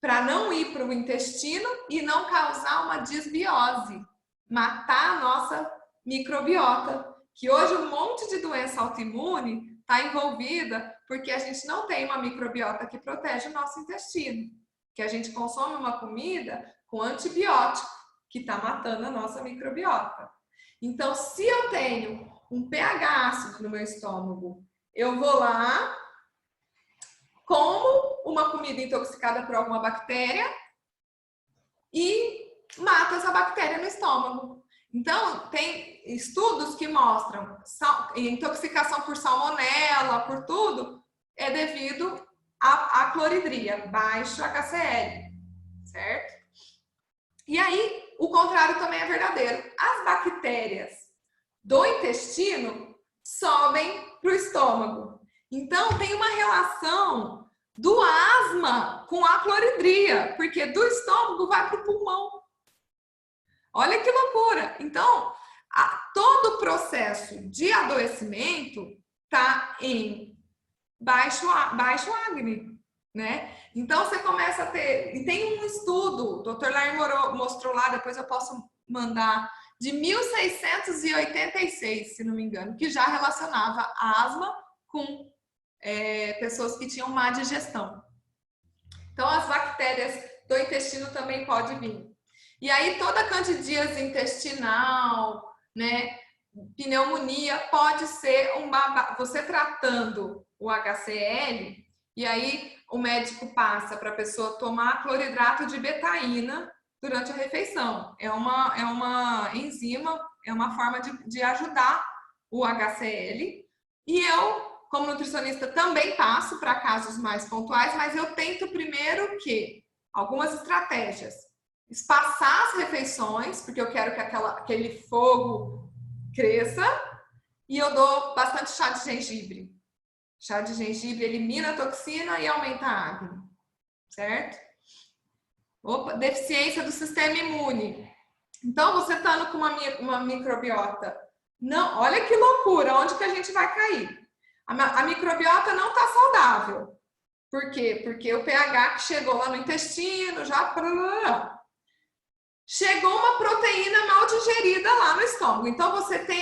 para não ir para o intestino e não causar uma desbiose, matar a nossa microbiota, que hoje um monte de doença autoimune está envolvida porque a gente não tem uma microbiota que protege o nosso intestino, que a gente consome uma comida com antibiótico que está matando a nossa microbiota. Então, se eu tenho um pH ácido no meu estômago, eu vou lá, como uma comida intoxicada por alguma bactéria e mato essa bactéria no estômago. Então, tem estudos que mostram intoxicação por salmonela, por tudo, é devido à cloridria, baixo HCl, certo? E aí, o contrário também é verdadeiro. As bactérias do intestino sobem para o estômago. Então, tem uma relação do asma com a cloridria, porque do estômago vai para o pulmão. Olha que loucura! Então, todo o processo de adoecimento está em baixo Agni, né? Então, você começa a ter... E tem um estudo, o Dr. Larry mostrou lá, depois eu posso mandar, de 1686, se não me engano, que já relacionava a asma com pessoas que tinham má digestão. Então, as bactérias do intestino também podem vir. E aí, toda a candidíase intestinal, né, pneumonia, pode ser você tratando o HCl, e aí o médico passa para a pessoa tomar cloridrato de betaína durante a refeição. É uma enzima, é uma forma de ajudar o HCl. E eu, como nutricionista, também passo para casos mais pontuais, mas eu tento primeiro algumas estratégias. Espaçar as refeições, porque eu quero que aquele fogo cresça, e eu dou bastante chá de gengibre. Chá de gengibre elimina a toxina e aumenta a acne, certo? Deficiência do sistema imune. Então, você estando com uma microbiota, não, olha que loucura, onde que a gente vai cair? A microbiota não está saudável. Por quê? Porque o pH que chegou lá no intestino, chegou uma proteína mal digerida lá no estômago. Então, você tem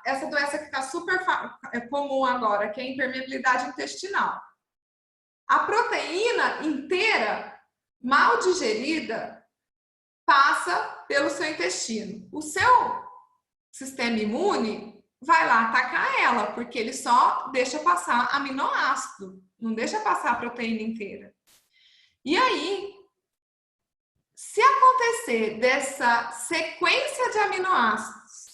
essa doença que está super comum agora, que é a impermeabilidade intestinal. A proteína inteira, mal digerida, passa pelo seu intestino. O seu sistema imune vai lá atacar ela, porque ele só deixa passar aminoácido, não deixa passar a proteína inteira. E aí, se acontecer dessa sequência de aminoácidos,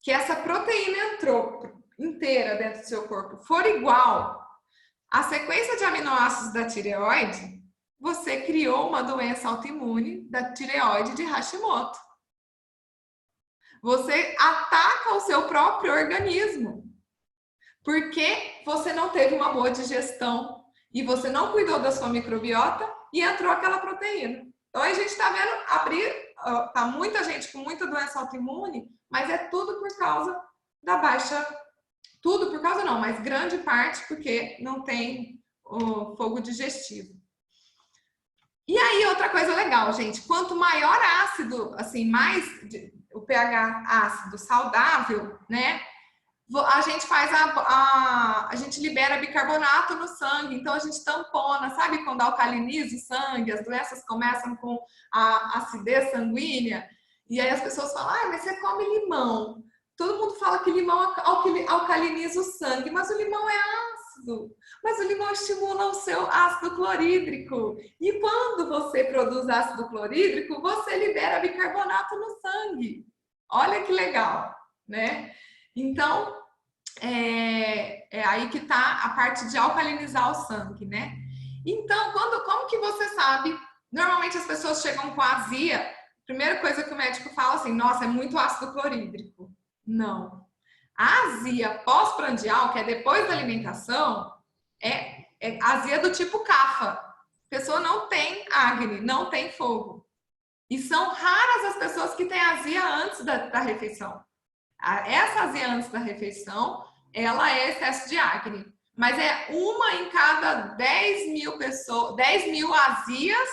que essa proteína entrou inteira dentro do seu corpo, for igual à sequência de aminoácidos da tireoide, você criou uma doença autoimune da tireoide de Hashimoto. Você ataca o seu próprio organismo, porque você não teve uma boa digestão e você não cuidou da sua microbiota e entrou aquela proteína. Então, a gente está vendo tá muita gente com muita doença autoimune, mas é tudo por causa da baixa... Tudo por causa não, mas grande parte porque não tem o fogo digestivo. E aí, outra coisa legal, gente, quanto maior ácido, assim, mais o pH ácido saudável, né? A gente faz a gente libera bicarbonato no sangue, então a gente tampona, sabe quando alcaliniza o sangue, as doenças começam com a acidez sanguínea, e aí as pessoas falam, mas você come limão. Todo mundo fala que limão alcaliniza o sangue, mas o limão é ácido. Mas o limão estimula o seu ácido clorídrico. E quando você produz ácido clorídrico, você libera bicarbonato no sangue. Olha que legal, né? Então, é aí que está a parte de alcalinizar o sangue, né? Então, como que você sabe? Normalmente as pessoas chegam com azia. Primeira coisa que o médico fala assim, nossa, é muito ácido clorídrico. Não. A azia pós-prandial, que é depois da alimentação, é azia do tipo CAFA. A pessoa não tem acne, não tem fogo. E são raras as pessoas que têm azia antes da refeição. Essa azia antes da refeição, ela é excesso de acne. Mas é uma em cada 10 mil pessoas, 10 mil azias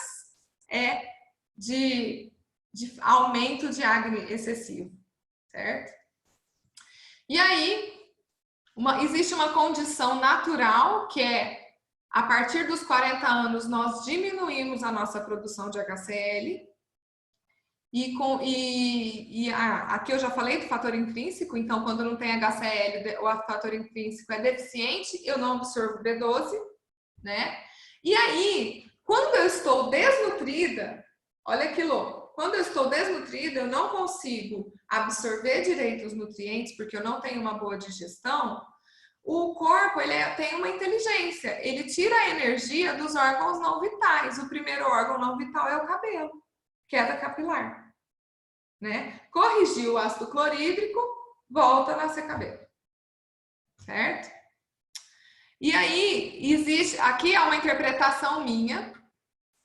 de aumento de acne excessivo, certo? E aí, existe uma condição natural que é, a partir dos 40 anos, nós diminuímos a nossa produção de HCl. Aqui eu já falei do fator intrínseco, então quando não tem HCl, o fator intrínseco é deficiente, eu não absorvo B12, né? E aí, quando eu estou desnutrida, olha que louco, quando eu estou desnutrida, eu não consigo absorver direito os nutrientes, porque eu não tenho uma boa digestão, o corpo tem uma inteligência, ele tira a energia dos órgãos não vitais. O primeiro órgão não vital é o cabelo, queda capilar, né? Corrigiu o ácido clorídrico, volta a nascer cabelo. Certo? E aí, existe... Aqui é uma interpretação minha,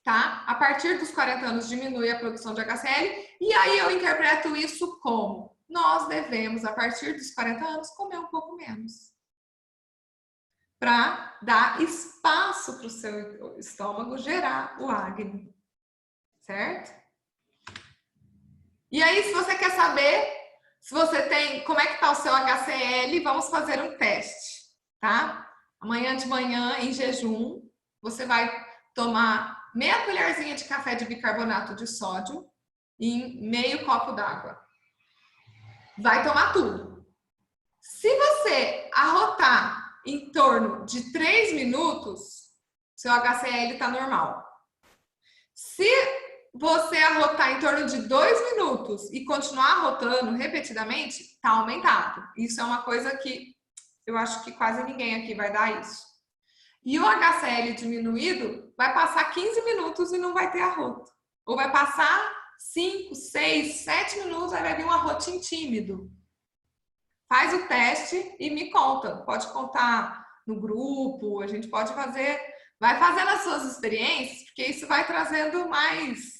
tá? A partir dos 40 anos diminui a produção de HCl, e aí eu interpreto isso como nós devemos, a partir dos 40 anos, comer um pouco menos. Para dar espaço para o seu estômago gerar o acne. Certo? E aí, se você quer saber se você tem, como é que está o seu HCl, vamos fazer um teste, tá? Amanhã de manhã, em jejum, você vai tomar meia colherzinha de café de bicarbonato de sódio em meio copo d'água. Vai tomar tudo. Se você arrotar em torno de 3 minutos, seu HCl está normal. Se você arrotar em torno de 2 minutos e continuar arrotando repetidamente, está aumentado. Isso é uma coisa que eu acho que quase ninguém aqui vai dar isso. E o HCl diminuído vai passar 15 minutos e não vai ter arroto. Ou vai passar 5, 6, 7 minutos, aí vai vir um arrotinho tímido. Faz o teste e me conta. Pode contar no grupo, a gente pode fazer... Vai fazendo as suas experiências, porque isso vai trazendo mais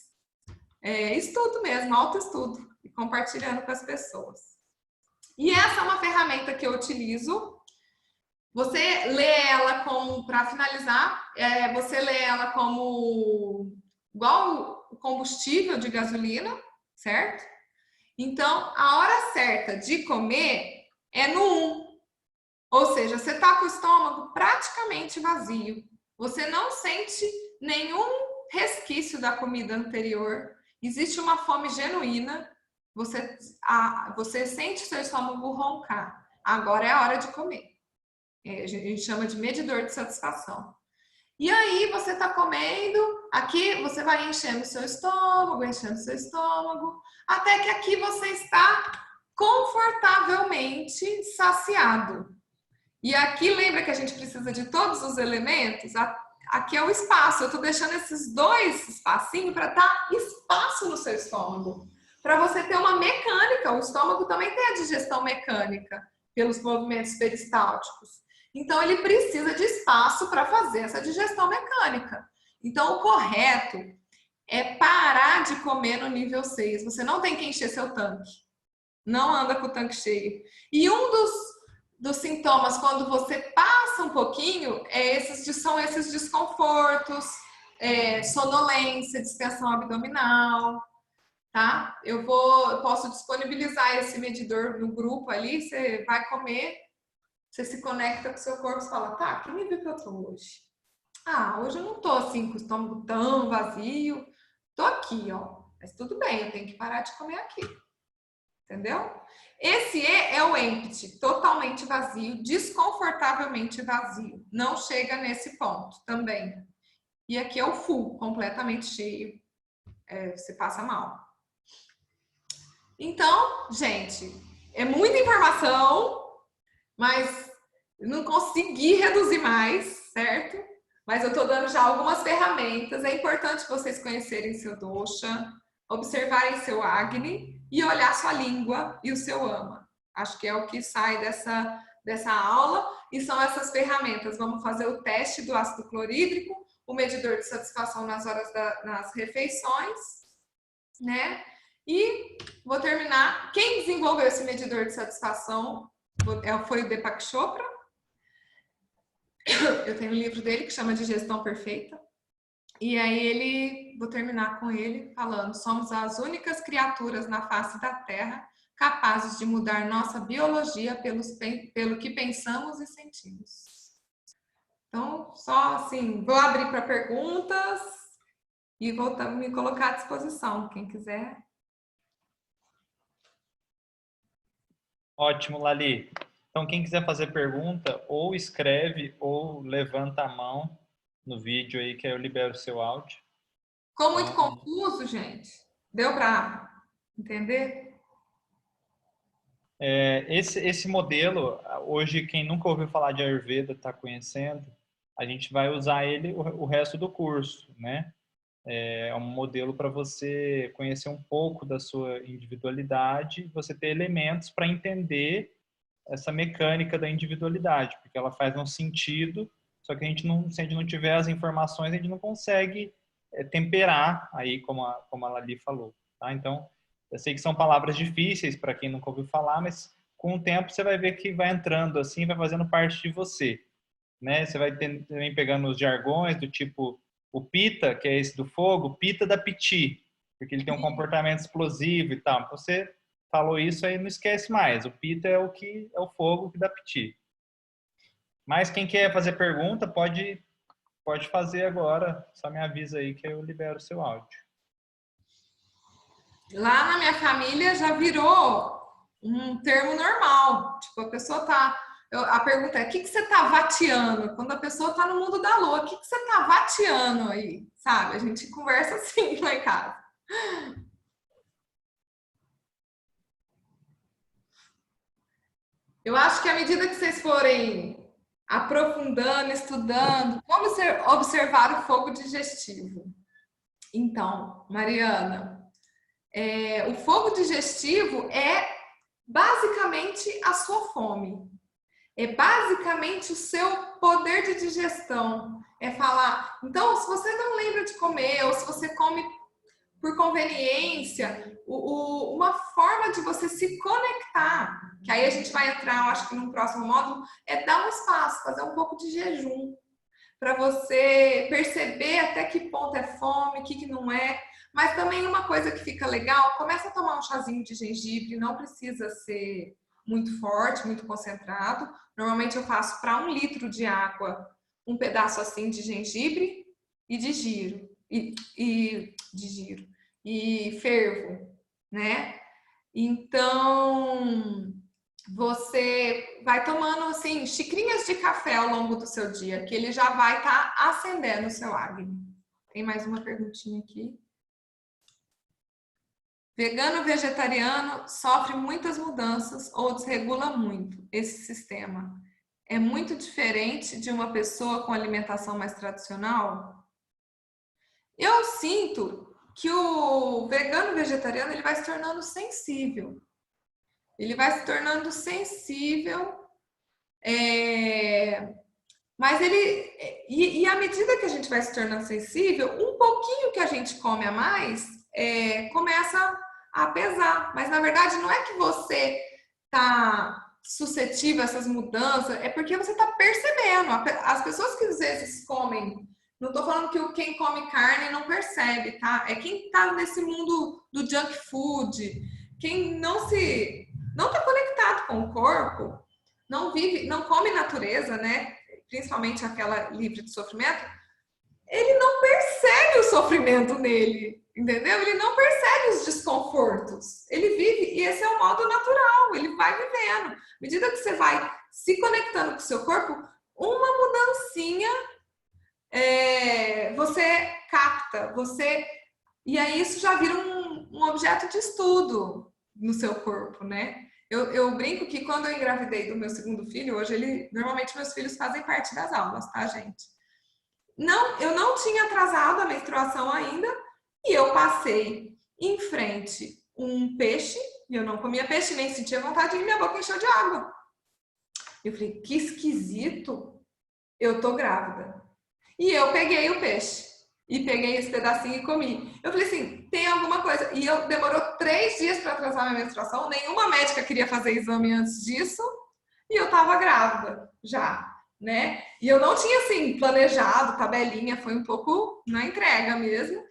estudo mesmo, autoestudo, e compartilhando com as pessoas. E essa é uma ferramenta que eu utilizo. Você lê ela como, para finalizar, você lê ela como igual o combustível de gasolina, certo? Então, a hora certa de comer é no 1. Ou seja, você está com o estômago praticamente vazio. Você não sente nenhum resquício da comida anterior. Existe uma fome genuína. Você sente seu estômago roncar. Agora é a hora de comer. A gente chama de medidor de satisfação. E aí você está comendo, aqui você vai enchendo seu estômago, até que aqui você está confortavelmente saciado. E aqui lembra que a gente precisa de todos os elementos? Aqui é o espaço. Eu estou deixando esses 2 espacinhos para dar espaço no seu estômago. Para você ter uma mecânica. O estômago também tem a digestão mecânica pelos movimentos peristálticos. Então, ele precisa de espaço para fazer essa digestão mecânica. Então, o correto é parar de comer no nível 6. Você não tem que encher seu tanque. Não anda com o tanque cheio. E um dos sintomas, quando você passa um pouquinho, são esses desconfortos, sonolência, distensão abdominal, tá? Eu posso disponibilizar esse medidor no grupo ali, você vai comer, você se conecta com o seu corpo e fala, tá, que nível que eu tô hoje? Ah, hoje eu não tô assim com o estômago tão vazio, tô aqui, ó, mas tudo bem, eu tenho que parar de comer aqui. Entendeu? Esse é o empty, totalmente vazio, desconfortavelmente vazio. Não chega nesse ponto também. E aqui é o full, completamente cheio. Você passa mal. Então, gente, é muita informação, mas não consegui reduzir mais, certo? Mas eu tô dando já algumas ferramentas. É importante vocês conhecerem seu dosha, observarem seu acne e olhar sua língua e o seu ama. Acho que é o que sai dessa aula e são essas ferramentas. Vamos fazer o teste do ácido clorídrico, o medidor de satisfação nas refeições, né? E vou terminar. Quem desenvolveu esse medidor de satisfação foi o Deepak Chopra. Eu tenho um livro dele que chama Digestão Perfeita. E aí vou terminar com ele falando: somos as únicas criaturas na face da Terra capazes de mudar nossa biologia pelo que pensamos e sentimos. Então, só assim, vou abrir para perguntas e vou me colocar à disposição, quem quiser. Ótimo, Lali. Então, quem quiser fazer pergunta, ou escreve ou levanta a mão no vídeo aí, que aí eu libero o seu áudio. Ficou muito confuso, gente? Deu para entender? Esse modelo, hoje, quem nunca ouviu falar de Ayurveda está conhecendo, a gente vai usar ele o resto do curso, né? É um modelo para você conhecer um pouco da sua individualidade, você ter elementos para entender essa mecânica da individualidade, porque ela faz um sentido, só que se a gente não tiver as informações, a gente não consegue temperar aí, como a Lali falou. Tá? Então, eu sei que são palavras difíceis para quem nunca ouviu falar, mas com o tempo você vai ver que vai entrando assim, vai fazendo parte de você. Né? Você vai também pegando os jargões do tipo o pita, que é esse do fogo, pita da piti, porque ele tem um comportamento explosivo e tal. Então, você falou isso aí, não esquece mais. O pita é o fogo que dá piti. Mas quem quer fazer pergunta, pode fazer agora. Só me avisa aí que eu libero o seu áudio. Lá na minha família já virou um termo normal. Tipo, a pessoa tá. A pergunta é: o que você tá vateando? Quando a pessoa tá no mundo da lua, o que você tá vateando aí? Sabe? A gente conversa assim lá em casa. Eu acho que à medida que vocês forem aprofundando, estudando, como observar o fogo digestivo. Então, Mariana, o fogo digestivo é basicamente a sua fome. É basicamente o seu poder de digestão. É falar, então, se você não lembra de comer, ou se você come por conveniência, uma forma de você se conectar, que aí a gente vai entrar, eu acho que no próximo módulo, é dar um espaço, fazer um pouco de jejum, para você perceber até que ponto é fome, o que não é. Mas também uma coisa que fica legal, começa a tomar um chazinho de gengibre, não precisa ser muito forte, muito concentrado. Normalmente eu faço para 1 litro de água, um pedaço assim de gengibre e de giro. De giro. E fervo, né? Então, você vai tomando assim xicrinhas de café ao longo do seu dia, que ele já vai estar acendendo o seu Agni. Tem mais uma perguntinha aqui. Vegano vegetariano sofre muitas mudanças ou desregula muito esse sistema. É muito diferente de uma pessoa com alimentação mais tradicional? Eu sinto que o vegano vegetariano ele vai se tornando sensível. Ele vai se tornando sensível, mas ele... E à medida que a gente vai se tornando sensível, um pouquinho que a gente come a mais começa a pesar. Mas, na verdade, não é que você está suscetível a essas mudanças, é porque você está percebendo. As pessoas que às vezes comem... Não estou falando que quem come carne não percebe, tá? É quem está nesse mundo do junk food, quem não está conectado com o corpo, não vive, não come natureza, né? Principalmente aquela livre de sofrimento, ele não percebe o sofrimento nele, entendeu? Ele não percebe os desconfortos. Ele vive, e esse é o modo natural, ele vai vivendo. À medida que você vai se conectando com o seu corpo, uma mudancinha você capta, e aí isso já vira um objeto de estudo no seu corpo, né? Eu brinco que quando eu engravidei do meu segundo filho, hoje normalmente meus filhos fazem parte das aulas, tá, gente? Não, eu não tinha atrasado a menstruação ainda e eu passei em frente um peixe, e eu não comia peixe, nem sentia vontade e minha boca encheu de água. Eu falei, que esquisito, eu tô grávida. E eu peguei o peixe. E peguei esse pedacinho e comi. Eu falei assim, tem alguma coisa. E demorou 3 dias para atrasar minha menstruação. Nenhuma médica queria fazer exame antes disso. E eu tava grávida já, né? E eu não tinha, assim, planejado, tabelinha. Foi um pouco na entrega mesmo.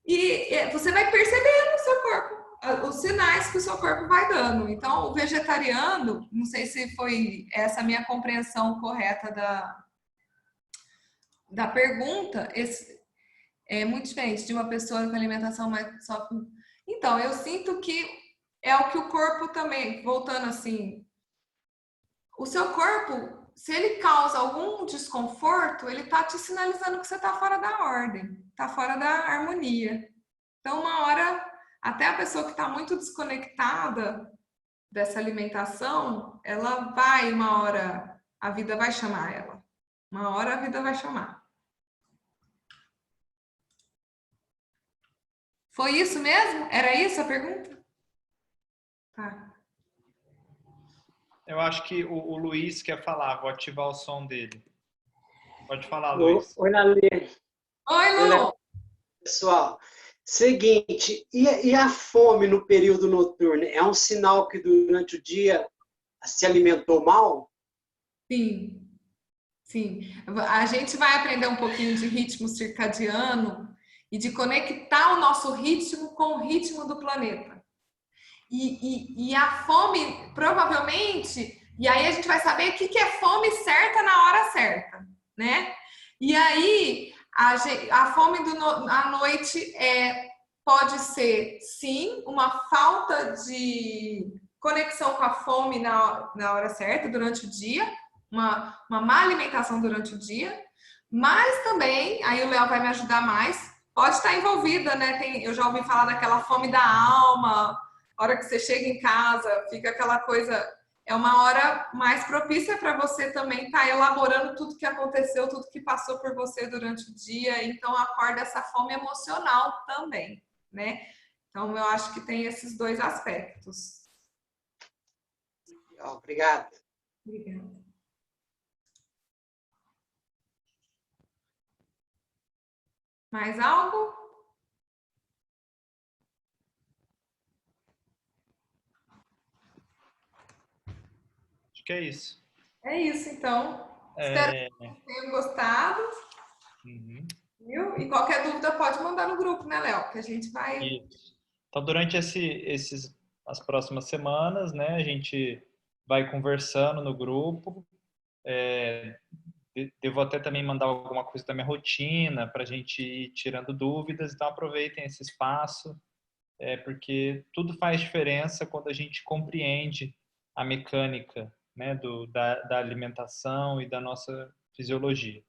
E você vai percebendo no seu corpo, os sinais que o seu corpo vai dando. Então, o vegetariano, não sei se foi essa a minha compreensão correta da pergunta, é muito diferente de uma pessoa com alimentação mais só com... Então, eu sinto que é o que o corpo também, voltando assim, o seu corpo, se ele causa algum desconforto, ele tá te sinalizando que você tá fora da ordem, tá fora da harmonia. Então, uma hora, até a pessoa que está muito desconectada dessa alimentação, ela vai, uma hora, a vida vai chamar ela. Uma hora a vida vai chamar. Foi isso mesmo? Era isso a pergunta? Tá. Eu acho que o Luiz quer falar, vou ativar o som dele. Pode falar, Luiz. Oi, Lali. Oi, Oi, Lu! pessoal. Seguinte, e a fome no período noturno? É um sinal que durante o dia se alimentou mal? Sim, sim. A gente vai aprender um pouquinho de ritmo circadiano e de conectar o nosso ritmo com o ritmo do planeta. E a fome, provavelmente, e aí a gente vai saber o que é fome certa na hora certa, né? E aí a fome à noite pode ser, sim, uma falta de conexão com a fome na hora certa, durante o dia, uma má alimentação durante o dia, mas também, aí o Léo vai me ajudar mais, pode estar envolvida, né? Eu já ouvi falar daquela fome da alma, a hora que você chega em casa, fica aquela coisa. É uma hora mais propícia para você também estar elaborando tudo que aconteceu, tudo que passou por você durante o dia. Então, acorda essa fome emocional também, né? Então, eu acho que tem esses dois aspectos. Obrigado. Obrigada. Mais algo? Acho que é isso. É isso, então. Espero que vocês tenham gostado. Uhum. Viu? E qualquer dúvida pode mandar no grupo, né, Léo? Que a gente vai. Isso. Então, durante as próximas semanas, né, a gente vai conversando no grupo. Devo até também mandar alguma coisa da minha rotina para a gente ir tirando dúvidas. Então, aproveitem esse espaço, porque tudo faz diferença quando a gente compreende a mecânica, né, da alimentação e da nossa fisiologia.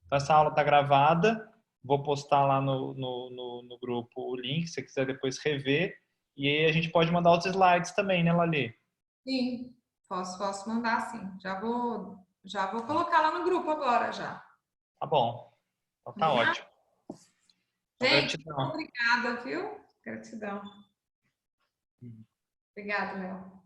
Então, essa aula está gravada, vou postar lá no grupo o link, se você quiser depois rever, e aí a gente pode mandar os slides também, né, Lali? Sim, posso mandar sim. Já vou colocar lá no grupo agora já. Tá bom, então tá Combinado? ótimo. Então, Gente, gratidão. obrigada, viu? Gratidão. Obrigada, Léo.